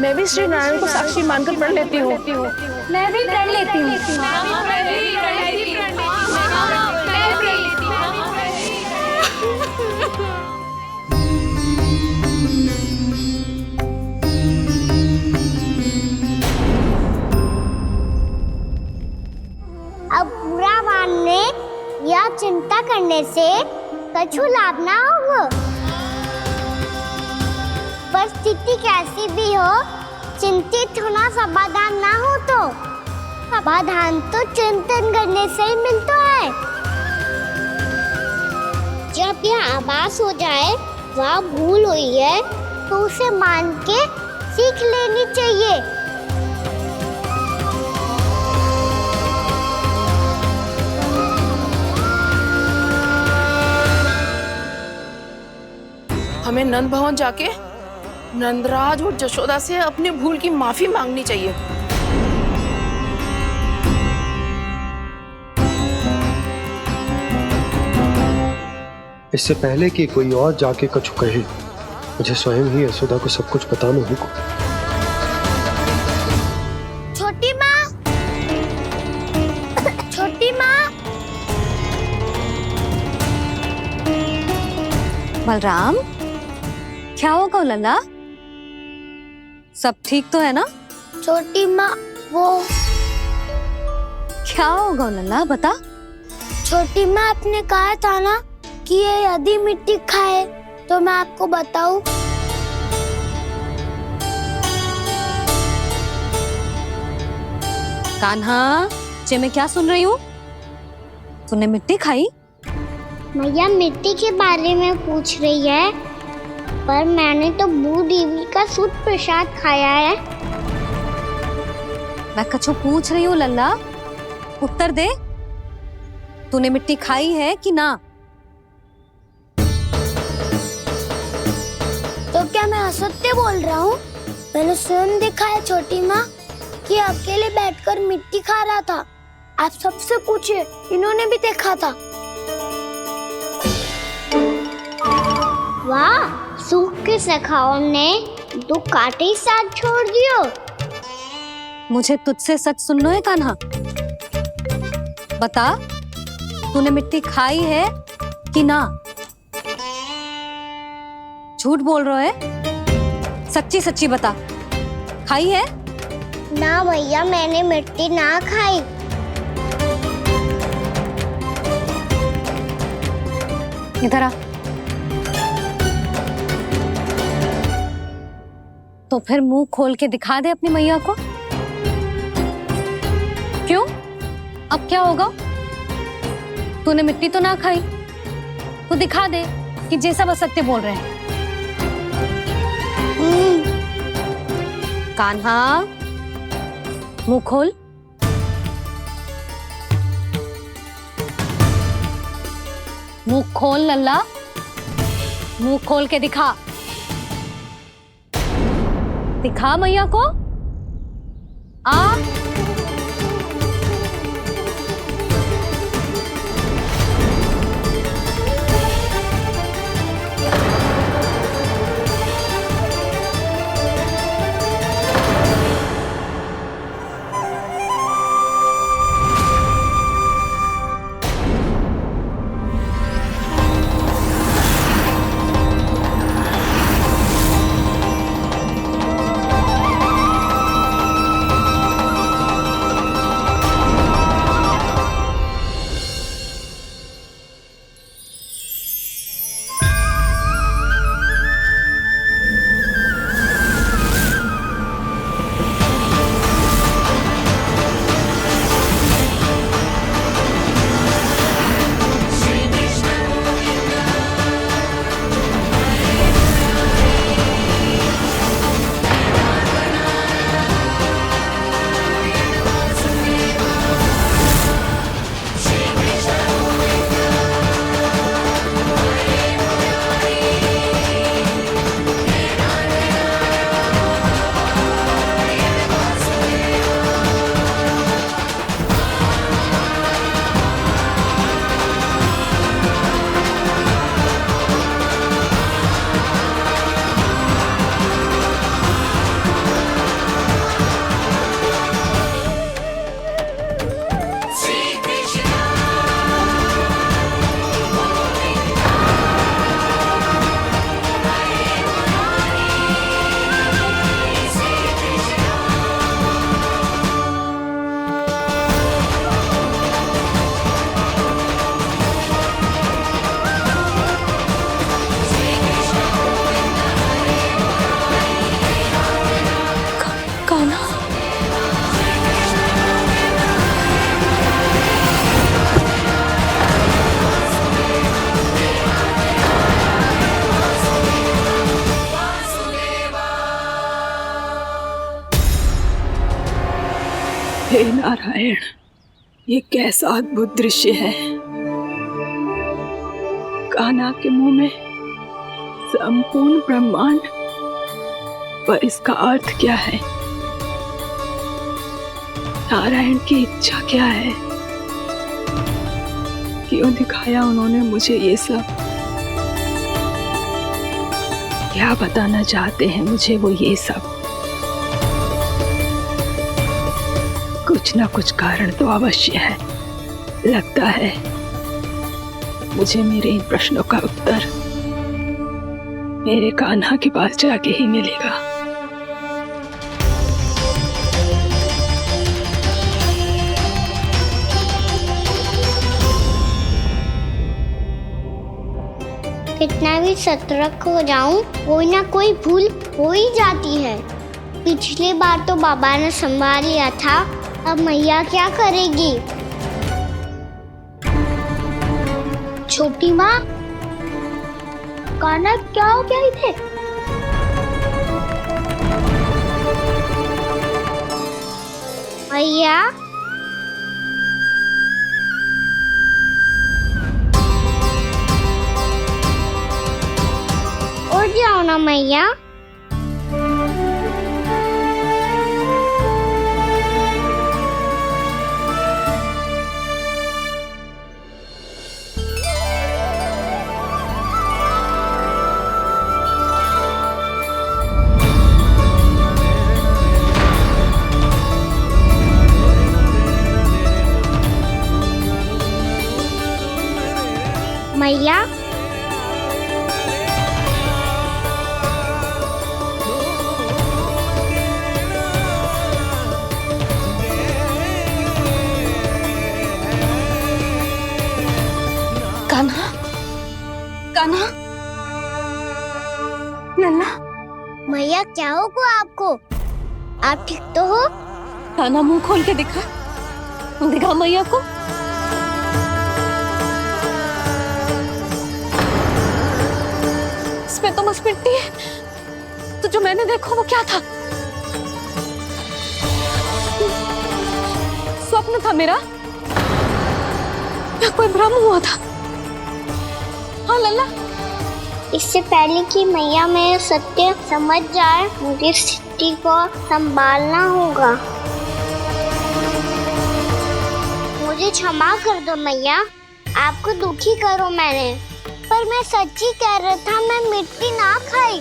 मैं भी श्री नारायण को साक्षी मानकर प्रण लेती हूँ। मैं भी प्रण लेती हूँ। अब बुरा मानने या चिंता करने से कछु लाभ ना होगा। परिस्थिति कैसी भी हो, चिंतित होना समाधान ना हो तो समाधान तो चिंतन करने से ही मिलता है। जब यह आभास हो जाए वह भूल हुई है तो उसे मान के सीख लेनी चाहिए। हमें नंद भवन जाके नंदराज और जशोदा से अपनी भूल की माफी मांगनी चाहिए। इससे पहले कि कोई और जाके कछु कहे, मुझे स्वयं ही यशोदा को सब कुछ बताना होगा। छोटी माँ, छोटी माँ। बलराम, क्या होगा लल्ला? सब ठीक तो है ना? छोटी माँ, वो क्या होगा लल्ला, बता। छोटी माँ, आपने कहा था ना कि ये यदि मिट्टी खाए तो मैं आपको बताऊं। कान्हा, जे मैं क्या सुन रही हूँ? तूने मिट्टी खाई? मैया मिट्टी के बारे में पूछ रही है, पर मैंने तो भू देवी का शुद्ध प्रसाद खाया है। मैं कछु पूछ रही हूँ लल्ला, उत्तर दे। तूने मिट्टी खाई है कि ना? तो क्या मैं असत्य बोल रहा हूँ? मैंने स्वयं देखा है छोटी माँ कि अकेले बैठकर मिट्टी खा रहा था। आप सबसे पूछिए, इन्होंने भी देखा था। वाह, सूख के सखाओं ने दो कांटे ही साथ छोड़ दियो। मुझे तुझसे सच सुनना है कान्हा। बता, तूने मिट्टी खाई है कि ना? झूठ बोल रहा है, सच्ची सच्ची बता, खाई है? ना भैया, मैंने मिट्टी ना खाई। इधर आ। तो फिर मुंह खोल के दिखा दे अपनी मैया को। क्यों? अब क्या होगा? तूने मिट्टी तो ना खाई, तो दिखा दे कि जैसा वो सत्य बोल रहे हैं। कान्हा, मुंह खोल। मुंह खोल लल्ला, मुंह खोल के दिखा। दिखा मैया को। आ हे नारायण, ये कैसा अद्भुत दृश्य है। कान्हा के मुंह में संपूर्ण ब्रह्मांड पर इसका अर्थ क्या है? नारायण की इच्छा क्या है? क्यों दिखाया उन्होंने मुझे ये सब? क्या बताना चाहते हैं मुझे वो ये सब? कुछ ना कुछ कारण तो अवश्य है। लगता है मुझे मेरे इन प्रश्नों का उत्तर मेरे कान्हा के पास जाके ही मिलेगा। कितना भी सतर्क हो जाऊं, कोई ना कोई भूल हो ही जाती है। पिछली बार तो बाबा ने संभाल लिया था, अब मैया क्या करेगी? छोटी माँ, कान्हा क्या हो गया इधर? मैया, उठ जाओ ना मैया। मैया, कान्हा, कान्हा, लल्ला। मैया क्या होगा आपको? आप ठीक तो हो? कान्हा मुंह खोल के दिखा, दिखा मैया को। इसमें तो बस मिट्टी है, तो जो मैंने देखा वो क्या था? स्वप्न था मेरा या कोई भ्रम हुआ था? हाँ लल्ला, इससे पहले कि मैया मेरे सत्य समझ जाए, मुझे स्थिति को संभालना होगा। मुझे क्षमा कर दो मैया, आपको दुखी करो मैंने, पर मैं सच्ची कह रहा था। मैं मिट्टी ना खाई,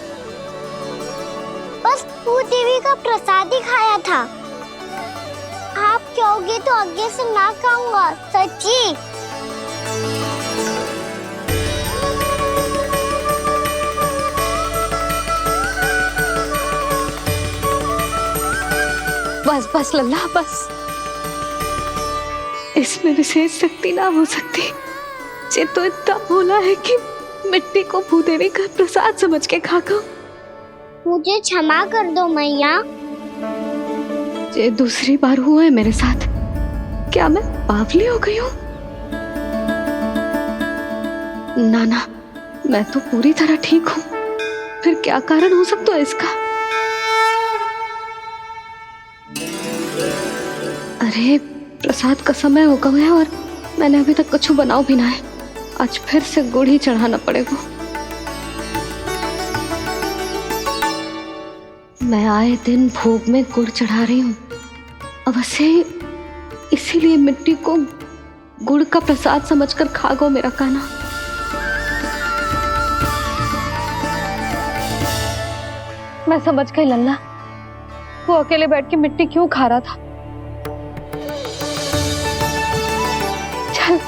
बस भूत देवी का प्रसाद ही खाया था। आप कहोगे तो आगे से ना खाऊंगा, सच्ची। बस बस लल्ला, बस। इसमें विशेष शक्ति ना हो सकती। ये तो इतना भोला है कि मिट्टी को भूदेवी का प्रसाद समझ के खा गया। मुझे क्षमा कर दो मैया। ये दूसरी बार हुआ है मेरे साथ। क्या मैं बावली हो गई हूँ? ना ना, मैं तो पूरी तरह ठीक हूँ। फिर क्या कारण हो सकता है इसका? अरे प्रसाद का समय हो गया है और मैंने अभी तक कुछ बनाओ भी ना है। आज फिर से गुड़ ही चढ़ाना पड़ेगा। मैं आए दिन भोग में गुड़ चढ़ा रही हूँ, अवश्य इसीलिए मिट्टी को गुड़ का प्रसाद समझकर खा गो मेरा कान्हा। मैं समझ गई लल्ला, वो अकेले बैठ के मिट्टी क्यों खा रहा था। चल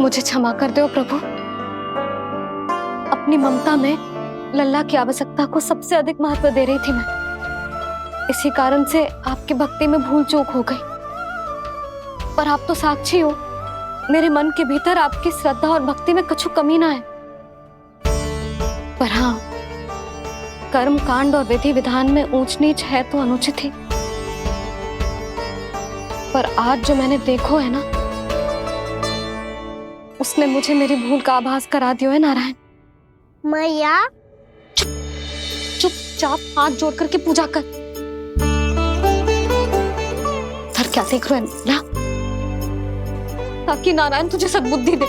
मुझे क्षमा कर दो प्रभु। अपनी ममता में लल्ला की आवश्यकता को सबसे अधिक महत्व दे रही थी मैं। इसी कारण से आपकी भक्ति में भूल चूक हो गई। पर आप तो साक्षी हो, मेरे मन के भीतर आपकी श्रद्धा और भक्ति में कुछ कमी ना है। पर हाँ, कर्म कांड और विधि विधान में ऊंच नीच है तो अनुचित ही। पर आज जो मैंने देखो है ना, उसने मुझे मेरी भूल का आभास करा दिया है नारायण। मैया, चुपचाप हाथ जोड़ करके पूजा कर। सर क्या देख रहे हैं ना, ताकि नारायण तुझे सद्बुद्धि दे।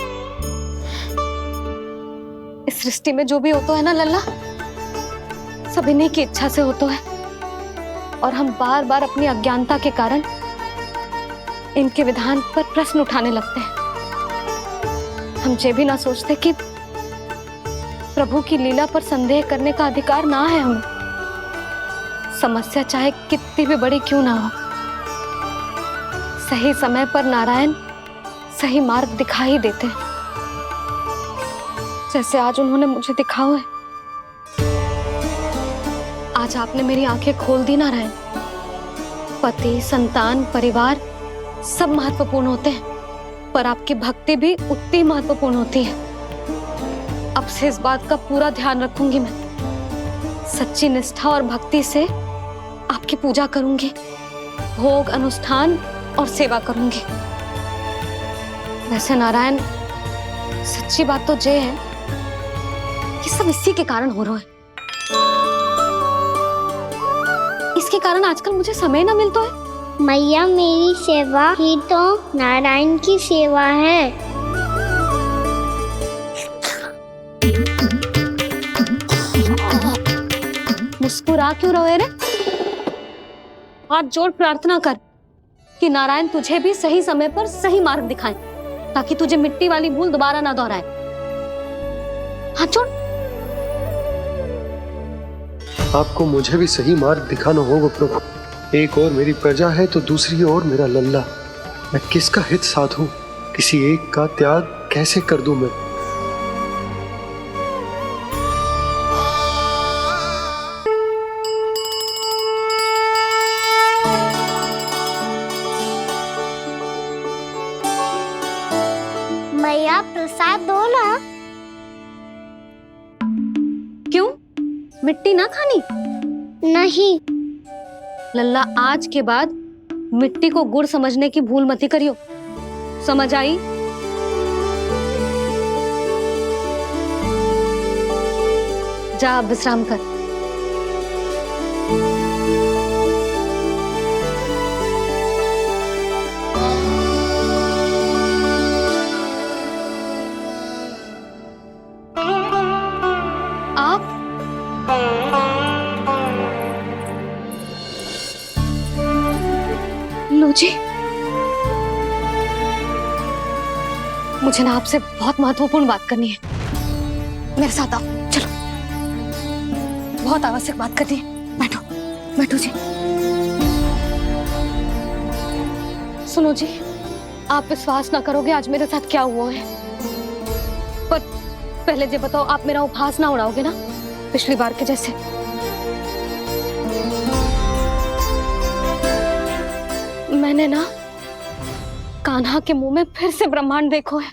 इस सृष्टि में जो भी होता है ना लल्ला, सब इन्हीं की इच्छा से होता है, और हम बार बार अपनी अज्ञानता के कारण इनके विधान पर प्रश्न उठाने लगते हैं। हम ये भी ना सोचते कि प्रभु की लीला पर संदेह करने का अधिकार ना है हमें। समस्या चाहे कितनी भी बड़ी क्यों ना हो, सही समय पर नारायण सही मार्ग दिखा ही देते हैं, जैसे आज उन्होंने मुझे दिखाओ है। आज आपने मेरी आंखें खोल दी नारायण। पति, संतान, परिवार सब महत्वपूर्ण होते हैं, पर आपकी भक्ति भी उतनी महत्वपूर्ण होती है। अब से इस बात का पूरा ध्यान रखूंगी मैं। सच्ची निष्ठा और भक्ति से आपकी पूजा करूंगी, भोग, अनुष्ठान और सेवा करूंगी। वैसे नारायण, सच्ची बात तो ये है कि सब इसी के कारण हो रहा है। इसके कारण आजकल मुझे समय ना मिलता है। मैया, मेरी सेवा ही तो नारायण की सेवा है। मुस्कुरा क्यों रहे रे? हाथ जोड़ प्रार्थना कर कि नारायण तुझे भी सही समय पर सही मार्ग दिखाएं, ताकि तुझे मिट्टी वाली भूल दोबारा ना दोहराए। हाथ जोड़। आपको मुझे भी सही मार्ग दिखाना होगा प्रभु। एक और मेरी प्रजा है तो दूसरी ओर मेरा लल्ला। मैं किसका हित साधूं? किसी एक का त्याग कैसे कर दूं मैं? मैया, प्रसाद दो ना। क्यों? मिट्टी ना खानी? नहीं। लल्ला, आज के बाद मिट्टी को गुड़ समझने की भूल मत करियो। समझ आई? जा विश्राम कर। आप लो जी, मुझे ना आपसे बहुत महत्वपूर्ण बात करनी है। मेरे साथ आओ, चलो। बहुत आवश्यक बात करनी है। बैठो, बैठो जी। सुनो जी, आप विश्वास ना करोगे आज मेरे साथ क्या हुआ है। पर पहले ये बताओ, आप मेरा उपहास ना उड़ाओगे ना, पिछली बार के जैसे? मैंने ना कान्हा के मुंह में फिर से ब्रह्मांड देखो है।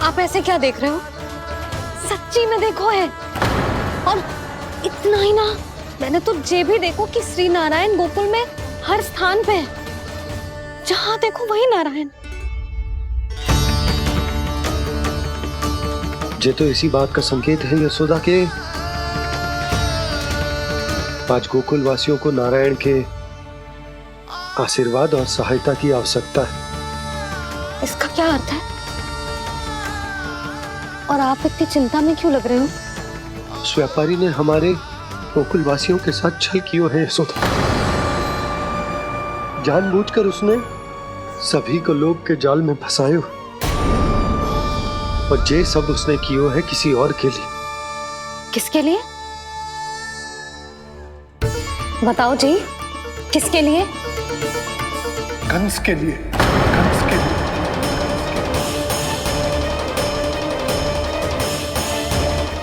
आप ऐसे क्या देख रहे हो? सच्ची में देखो है। और इतना ही ना, मैंने तो ये भी देखो कि श्री नारायण गोकुल में हर स्थान पे है। जहां देखो वही नारायण। ये तो इसी बात का संकेत है यशोदा के आज गोकुल वासियों को नारायण के आशीर्वाद और सहायता की आवश्यकता है। इसका क्या अर्थ है? और आप इतनी चिंता में क्यों लग रहे हो? उस व्यापारी ने हमारे गोकुल वासियों के साथ छल किया है यशोदा। जानबूझकर उसने सभी को लोभ के जाल में फंसायो, और ये सब उसने किया है किसी और के लिए। किसके लिए? बताओ जी, किसके लिए? कंस के लिए। कंस के लिए।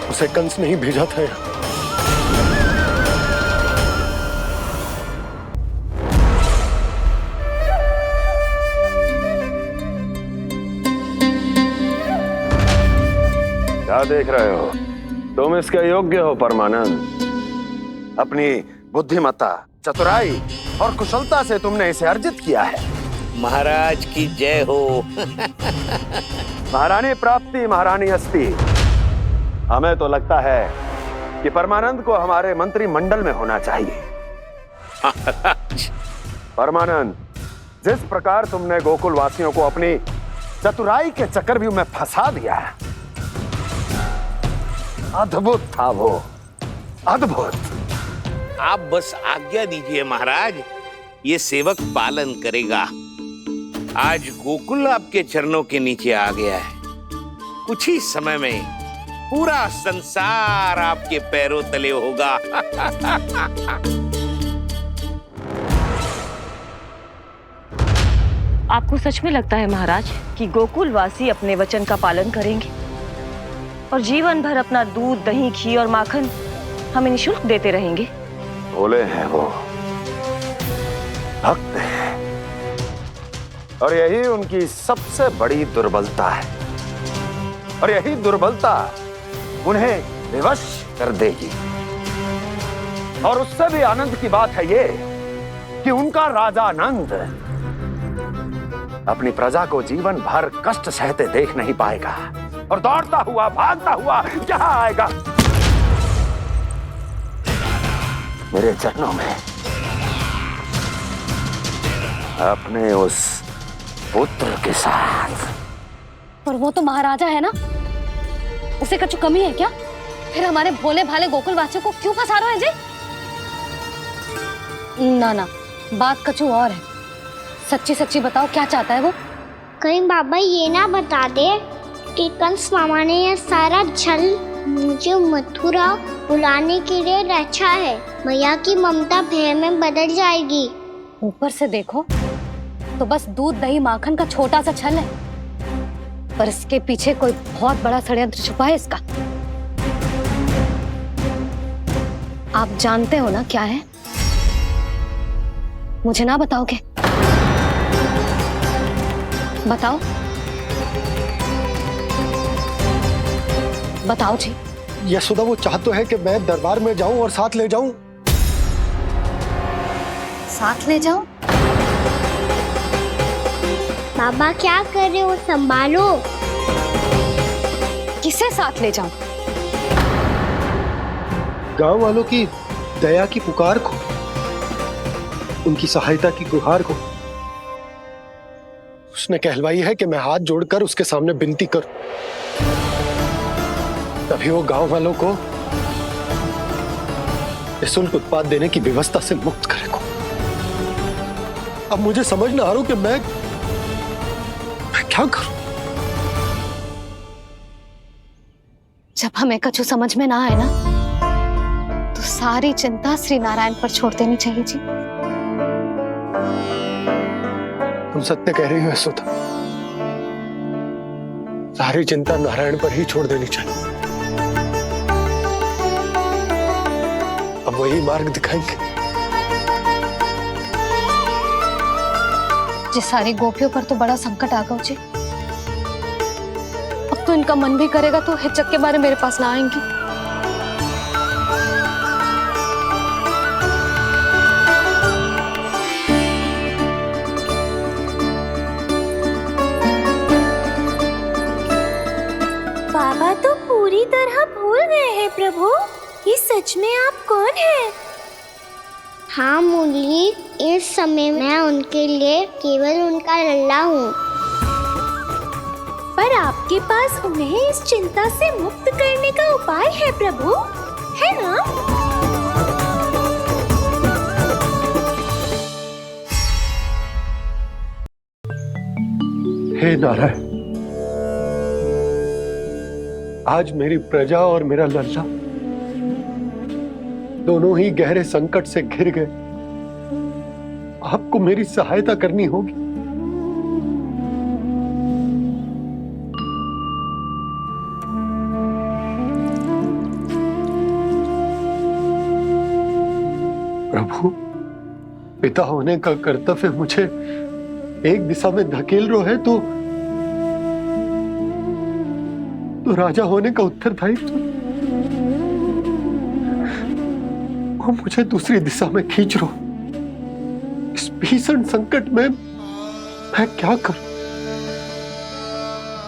उसे कंस नहीं भेजा था यहाँ। क्या देख रहे हो? तुम इसके योग्य हो परमानंद। अपनी बुद्धिमत्ता, चतुराई और कुशलता से तुमने इसे अर्जित किया है। महाराज की जय हो। महारानी प्राप्ति महारानी अस्ति। हमें तो लगता है कि परमानंद को हमारे मंत्रिमंडल में होना चाहिए। परमानंद, जिस प्रकार तुमने गोकुल वासियों को अपनी चतुराई के चक्रव्यूह में फंसा दिया, अद्भुत था वो, अद्भुत। आप बस आज्ञा दीजिए महाराज, ये सेवक पालन करेगा। आज गोकुल आपके चरणों के नीचे आ गया है। कुछ ही समय में पूरा संसार आपके पैरों तले होगा। आपको सच में लगता है महाराज कि गोकुलवासी अपने वचन का पालन करेंगे और जीवन भर अपना दूध, दही, घी और माखन हमें निःशुल्क देते रहेंगे? भोले हैं वो, भक्त हैं, और यही उनकी सबसे बड़ी दुर्बलता है। और यही दुर्बलता उन्हें विवश कर देगी। और उससे भी आनंद की बात है ये कि उनका राजा नंद अपनी प्रजा को जीवन भर कष्ट सहते देख नहीं पाएगा और दौड़ता हुआ, भागता हुआ यहां आएगा मेरे चरणों में, अपने उस पुत्र के साथ। पर वो तो महाराजा है ना, उसे कुछ कमी है क्या? फिर हमारे भोले भाले गोकुल वासियों को क्यों फंसा रहे हैं जी? ना ना, बात कछु और है। सच्ची सच्ची बताओ, क्या चाहता है वो? कहीं बाबा ये ना बता दे कि कंस मामा ने यह सारा छल मुझे मथुरा बुलाने के लिए रचा है। मैया की ममता भय में बदल जाएगी। ऊपर से देखो तो बस दूध, दही, माखन का छोटा सा छल है, पर इसके पीछे कोई बहुत बड़ा षड्यंत्र छुपा है इसका। आप जानते हो ना क्या है? मुझे ना बताओगे? बताओ बताओ जी। यशोदा, वो चाह तो है कि मैं दरबार में जाऊं और साथ ले जाऊं। साथ ले जाऊं? बाबा क्या कर रहे हो, संभालो। किसे साथ ले जाऊं? गांव वालों की दया की पुकार को, उनकी सहायता की गुहार को। उसने कहलवाई है कि मैं हाथ जोड़कर उसके सामने विनती करूं, तभी वो गांव वालों को निःशुल्क उत्पाद देने की व्यवस्था से मुक्त करेगा। अब मुझे समझ ना आ रहा कि मैं क्या करूं। जब हमें कछु समझ में ना आए ना, तो सारी चिंता श्री नारायण पर छोड़ देनी चाहिए जी। तुम सत्य कह रही हो यशोदा, सारी चिंता नारायण पर ही छोड़ देनी चाहिए। अब वही मार्ग दिखाएंगे। जिस सारी गोपियों पर तो बड़ा संकट आ गया जी। अब तो इनका मन भी करेगा तो हिचक के बारे मेरे पास ना आएंगी। बाबा तो पूरी तरह भूल गए हैं प्रभु, ये सच में आप कौन हैं? हाँ मुरली, इस समय मैं उनके लिए केवल उनका लल्ला हूँ। पर आपके पास उन्हें इस चिंता से मुक्त करने का उपाय है प्रभु, है ना? हे नारायण, आज मेरी प्रजा और मेरा लल्ला दोनों ही गहरे संकट से घिर गए। आपको मेरी सहायता करनी होगी। प्रभु, पिता होने का कर्तव्य मुझे एक दिशा में धकेल रहा है तो राजा होने का उत्तरदायित्व वो मुझे दूसरी दिशा में खींच रहा। इस भीषण संकट में मैं क्या करूं?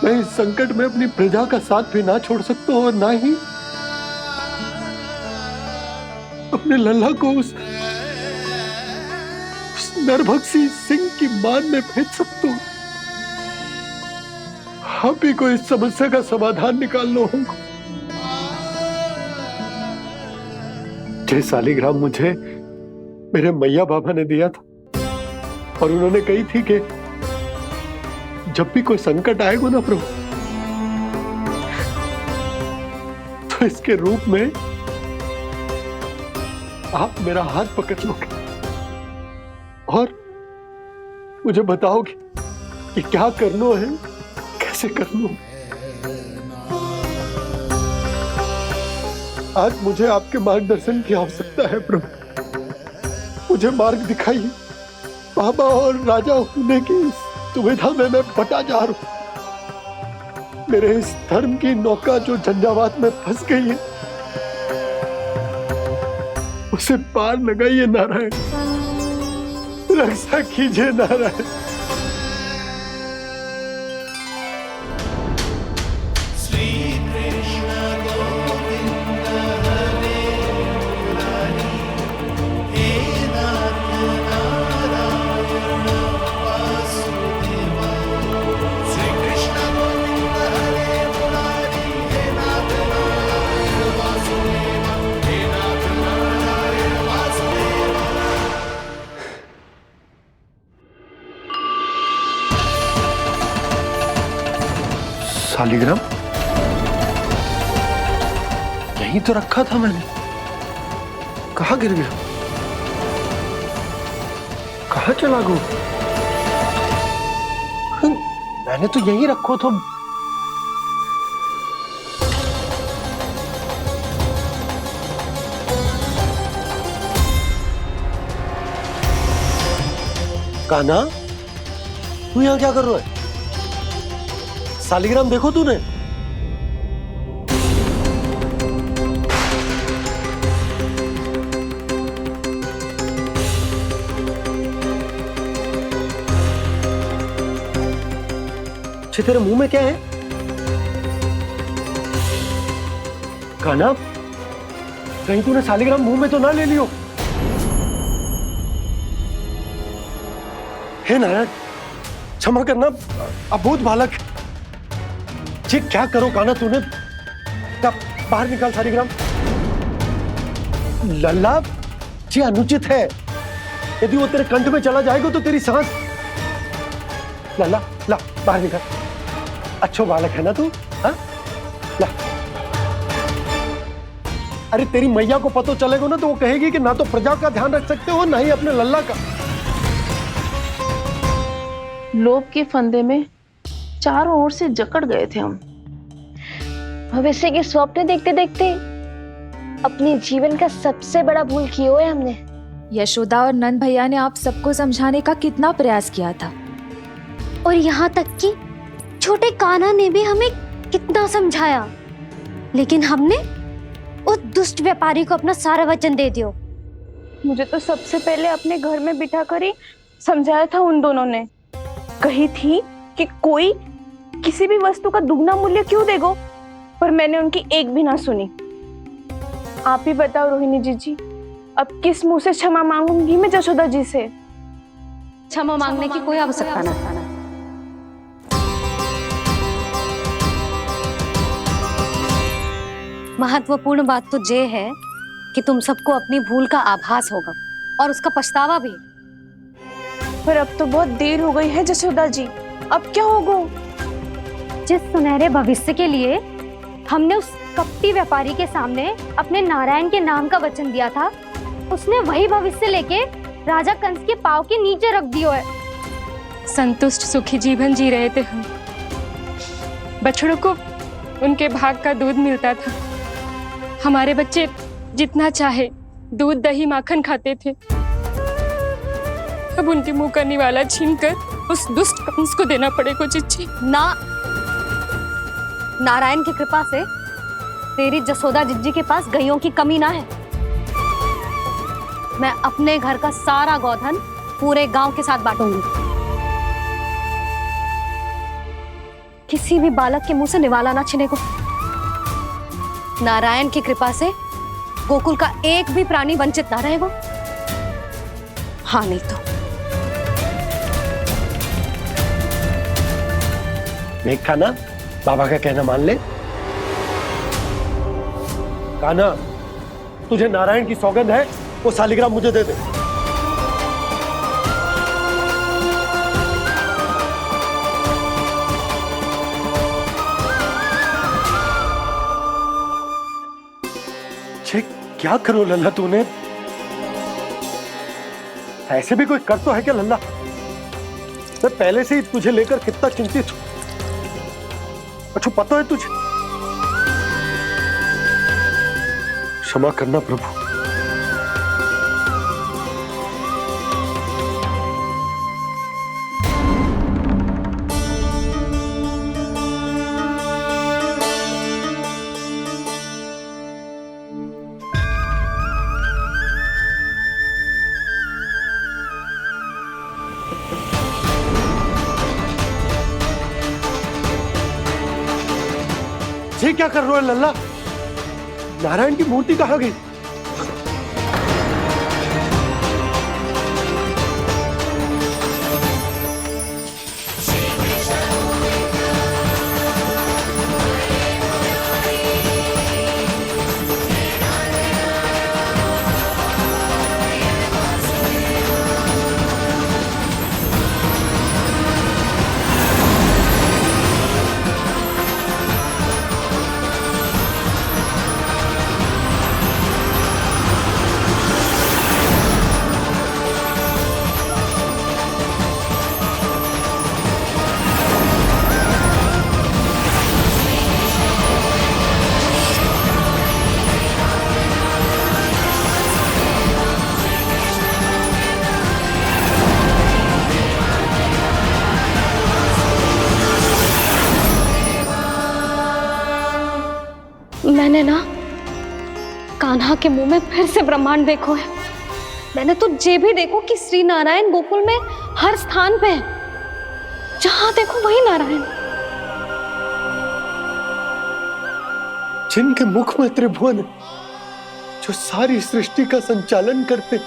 मैं इस संकट में अपनी प्रजा का साथ भी ना छोड़ सकता हूँ और ना ही अपने लल्ला को उस नरभक्षी सिंह की मान में भेज सकता हूँ। आप ही को इस समस्या का समाधान निकालना होगा। जय सालिग्राम मुझे मेरे मैया बाबा ने दिया था और उन्होंने कही थी कि जब भी कोई संकट आएगा ना प्रभु, तो इसके रूप में आप मेरा हाथ पकड़ लोगे और मुझे बताओगे कि क्या करना है, कैसे करना है। आज मुझे आपके मार्गदर्शन की आवश्यकता है प्रभु। मुझे मार्ग दिखाइए। बाबा और राजा होने की दुविधा में मैं बटा जा रहा हूं। मेरे इस धर्म की नौका जो झंझावात में फंस गई है, उसे पार लगाइए नारायण, रक्षा कीजिए नारायण। सालिग्राम यहीं तो रखा था मैंने, कहाँ गिर गया, कहाँ चला गया? मैंने तो यहीं रखो था। कान्हा, तू यहाँ क्या कर रहा है? सालिग्राम देखो तूने? अच्छे, तेरे मुंह में क्या है? कान्हा, कहीं तूने सालिग्राम मुंह में तो ना ले लियो? हे नारायण, क्षमा करना, अबोध बालक। जी क्या करो कान्हा तूने? बाहर निकाल सालिग्राम। लल्ला, जी अनुचित है। यदि वो तेरे कंठ में चला जाएगा तो तेरी सांस। लल्ला, ला बाहर निकाल। अच्छो बालक है ना तू? हाँ, ला। अरे तेरी मैया को पता चलेगा ना तो वो कहेगी कि ना तो प्रजा का ध्यान रख सकते हो ना ही अपने लल्ला का। लोभ के फंदे में चारों ओर से जकड़ गए थे हम। भविष्य के स्वप्न देखते देखते अपने जीवन का सबसे बड़ा भूल किया है हमने। यशोदा और नंद भैया ने आप सबको समझाने का कितना प्रयास किया था, और यहाँ तक कि छोटे कान्हा ने भी हमें कितना समझाया, लेकिन हमने उस दुष्ट व्यापारी को अपना सारा वचन दे दिया। मुझे तो सबसे पहले अपने घर में बिठा कर ही समझाया था उन दोनों ने। कही थी कि कोई किसी भी वस्तु का दुगना मूल्य क्यों देगा, पर मैंने उनकी एक भी ना सुनी। आप ही बताओ रोहिणी जी, अब किस मुंह से क्षमा मांगूंगी मैं जशोदा जी से? क्षमा मांगने की कोई आवश्यकता ना। महत्वपूर्ण बात तो ये है कि तुम सबको अपनी भूल का आभास होगा और उसका पछतावा भी। पर अब तो बहुत देर हो गई है जशोदा जी, अब क्या होगा? जिस सुनहरे भविष्य के लिए हमने उस कपटी व्यापारी के सामने अपने नारायण के नाम का वचन दिया था, उसने वही भविष्य लेके राजा कंस के पांव के नीचे रख दिया है। संतुष्ट सुखी जीवन जी रहे थे हम। बछड़ों को उनके भाग का दूध मिलता था। हमारे बच्चे जितना चाहे दूध दही माखन खाते थे। अब उनके मुंह का निवाला छीनकर उस दुष्ट कंस को देना पड़ेगा चिच्ची। ना, नारायण की कृपा से तेरी जसोदा जिज्जी के पास गैयों की कमी ना है। मैं अपने घर का सारा गोधन पूरे गांव के साथ बांटूंगी। किसी भी बालक के मुंह से निवाला ना छिने को। नारायण की कृपा से गोकुल का एक भी प्राणी वंचित ना रहेगा। हाँ नहीं तो देख कान्हा, बाबा का कहना मान ले। कान्हा, तुझे नारायण की सौगंध है, वो शालिग्राम मुझे दे दे। क्या करो लल्ला तूने? ऐसे भी कोई कर तो है क्या लल्ला? मैं पहले से ही तुझे लेकर कितना चिंतित हूं। अच्छा पता है तुझे? क्षमा करना प्रभु। ये क्या कर रहे हो लल्ला? नारायण की मूर्ति कहाँ गई? मैंने ना कान्हा के मुंह में फिर से ब्रह्मांड देखो है। मैंने तो ये भी देखो कि श्री नारायण गोकुल में हर स्थान पे है, जहां देखो वही नारायण। जिनके मुख में त्रिभुवन, जो सारी सृष्टि का संचालन करते,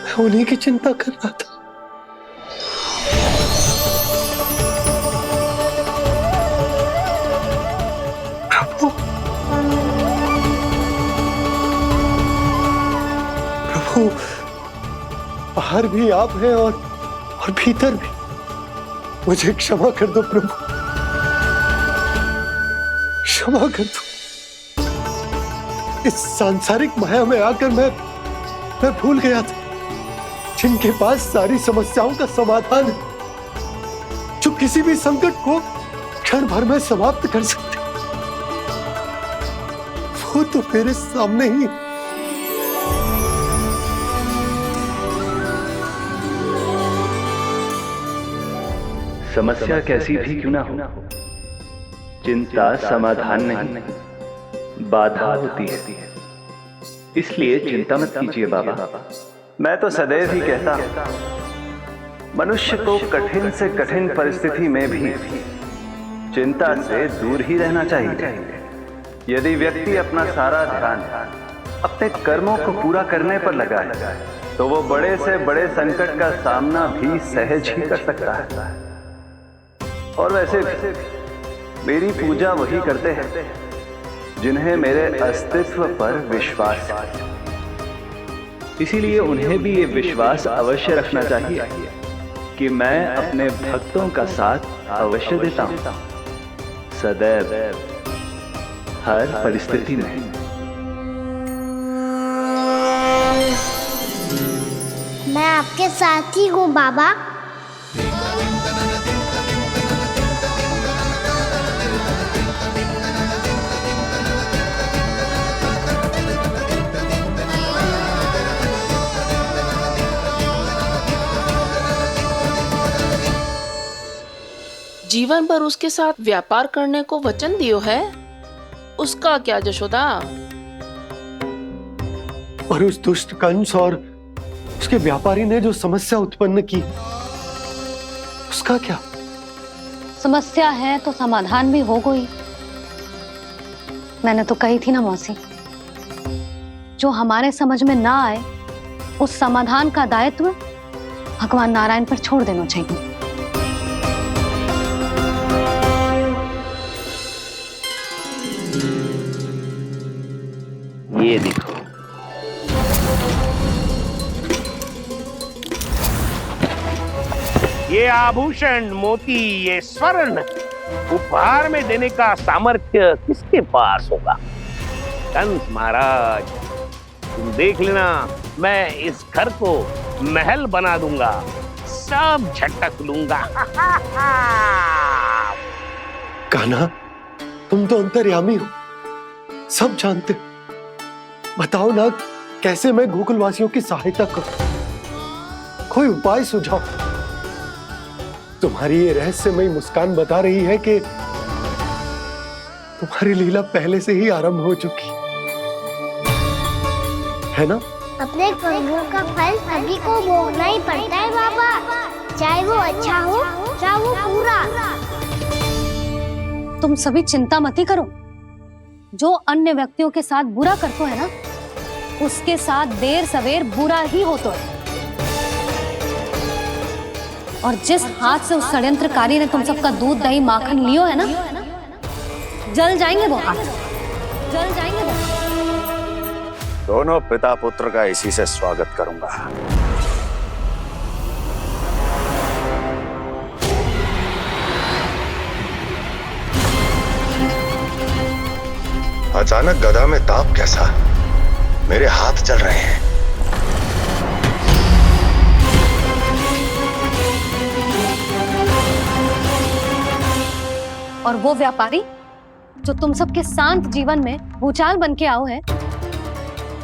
मैं उन्हीं की चिंता कर रहा था। प्रभु, बाहर भी आप हैं और भीतर भी। मुझे क्षमा कर दो प्रभु, क्षमा कर दो। इस सांसारिक माया में आकर मैं भूल गया था जिनके पास सारी समस्याओं का समाधान है, जो किसी भी संकट को क्षण भर में समाप्त कर सकते, वो तो मेरे सामने ही। समस्या कैसी भी क्यों ना हो, चिंता समाधान नहीं, बाधा होती है। इसलिए चिंता मत कीजिए बाबा। मैं तो सदैव ही कहता हूं, मनुष्य को कठिन से कठिन परिस्थिति में भी चिंता से दूर ही रहना चाहिए। यदि व्यक्ति अपना सारा ध्यान अपने कर्मों को पूरा करने पर लगाए, तो वो बड़े से बड़े संकट का सामना भी सहज ही कर सकता है। और वैसे भी मेरी पूजा वही करते हैं जिन्हें मेरे अस्तित्व पर विश्वास है। इसीलिए उन्हें भी ये विश्वास अवश्य रखना चाहिए कि मैं अपने भक्तों का साथ अवश्य देता हूं, सदैव, हर परिस्थिति में। मैं आपके साथ ही हूँ बाबा। जीवन भर उसके साथ व्यापार करने को वचन दियो है, उसका क्या जशोदा? और उस दुष्ट कंस और उसके व्यापारी ने जो समस्या उत्पन्न की, उसका क्या? समस्या है तो समाधान भी हो गई। मैंने तो कही थी ना मौसी, जो हमारे समझ में ना आए उस समाधान का दायित्व भगवान नारायण पर छोड़ देना चाहिए। ये देखो, ये आभूषण, मोती, ये स्वर्ण उपहार में देने का सामर्थ्य किसके पास होगा? कंस महाराज, तुम देख लेना, मैं इस घर को महल बना दूंगा, सब झटक लूंगा। कान्हा, तुम तो अंतर्यामी हो, सब जानते हो। बताओ ना, कैसे मैं गोकुलवासियों की सहायता करूं? कोई उपाय सुझाओ। तुम्हारी ये रहस्यमयी मुस्कान बता रही है कि तुम्हारी लीला पहले से ही आरंभ हो चुकी है ना? अपने कर्मों का फल सभी को भोगना ही पड़ता है बाबा, चाहे वो अच्छा हो चाहे वो बुरा। तुम सभी चिंता मत ही करो। जो अन्य व्यक्तियों के साथ बुरा करते है ना, उसके साथ देर सवेर बुरा ही होता है। और जिस हाथ से उस षड्यंत्रकारी ने तुम सबका दूध दही माखन लियो है ना, जल जाएंगे वो हाथ, जल जाएंगे वो। दोनों पिता पुत्र का इसी से स्वागत करूंगा। अचानक गदा में ताप कैसा? मेरे हाथ चल रहे हैं। और वो व्यापारी जो तुम सबके शांत जीवन में भूचाल बन के आओ है,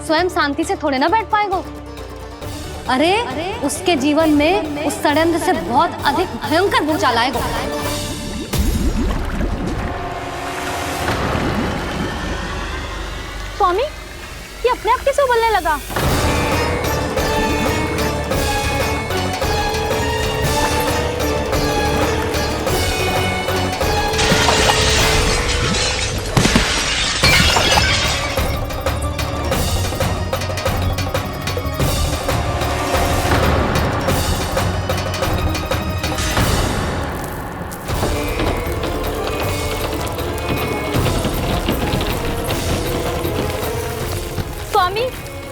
स्वयं शांति से थोड़े ना बैठ पाएगा। अरे उसके जीवन में उस षड्यंत्र से बहुत अधिक भयंकर भूचाल आएगा। स्वामी, ये अपने आप कैसे बोलने लगा?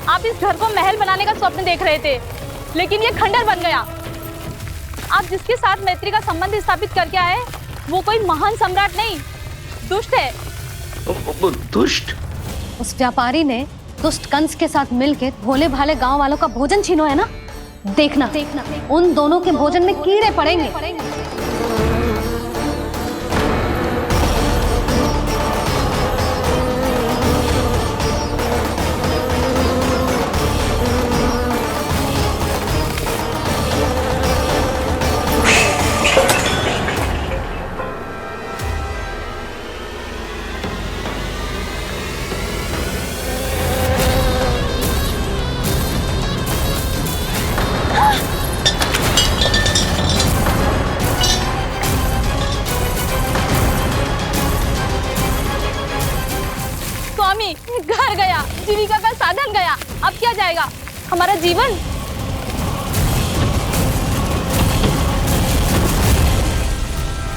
आप इस घर को महल बनाने का स्वप्न देख रहे थे, लेकिन ये खंडर बन गया। आप जिसके साथ मैत्री का संबंध स्थापित करके आए, वो कोई महान सम्राट नहीं, दुष्ट है। दुष्ट? उस व्यापारी ने दुष्ट कंस के साथ मिलकर भोले भाले गांव वालों का भोजन छीनो है ना। देखना उन दोनों के भोजन में कीड़े पड़ेंगे। घर गया, जीविका का साधन गया, अब क्या जाएगा हमारा जीवन?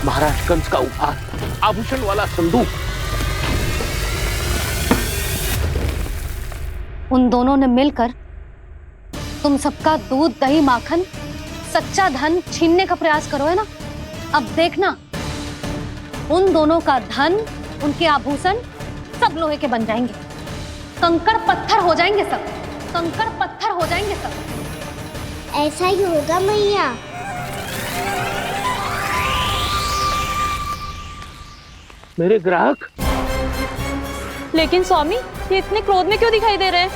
महाराज कंस का उपहार, आभूषण वाला संदूक। उन दोनों ने मिलकर तुम सबका दूध दही माखन सच्चा धन छीनने का प्रयास करो है ना। अब देखना उन दोनों का धन, उनके आभूषण सब लोहे के बन जाएंगे, कंकड़ पत्थर हो जाएंगे सब, कंकड़ पत्थर हो जाएंगे सब। ऐसा ही होगा मैया। मेरे ग्राहक? लेकिन स्वामी, ये इतने क्रोध में क्यों दिखाई दे रहे हैं?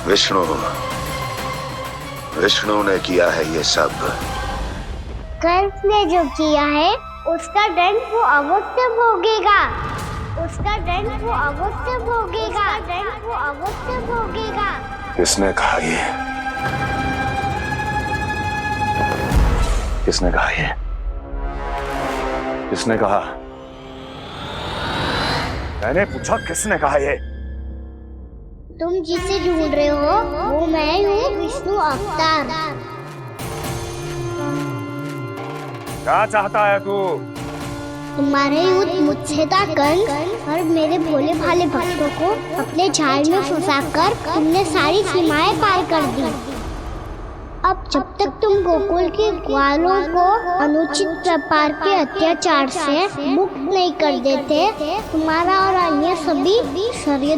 विष्णु विष्णु ने किया है ये सब। कंस ने जो किया है उसका दंड वो अवश्य भोगेगा। उसका दंड वो अवश्य भोगेगा। दंड वो अवश्य भोगेगा। किसने कहा ये? किसने कहा ये? किसने कहा? मैंने पूछा किसने कहा ये? तुम जिसे ढूंढ रहे हो वो मैं हूँ, विष्णु अवतार। क्या चाहता है तू? तुम्हारे युद्ध मुझसे था कंस, और मेरे भोले भाले भक्तों को अपने जाल में फंसाकर तुमने सारी सीमाएं पार कर दी। अब जब तक तुम गोकुल के ग्वालों को अनुचित प्रकार के अत्याचार से मुक्त नहीं कर देते, तुम्हारा और अन्य सभी षड्यंत्र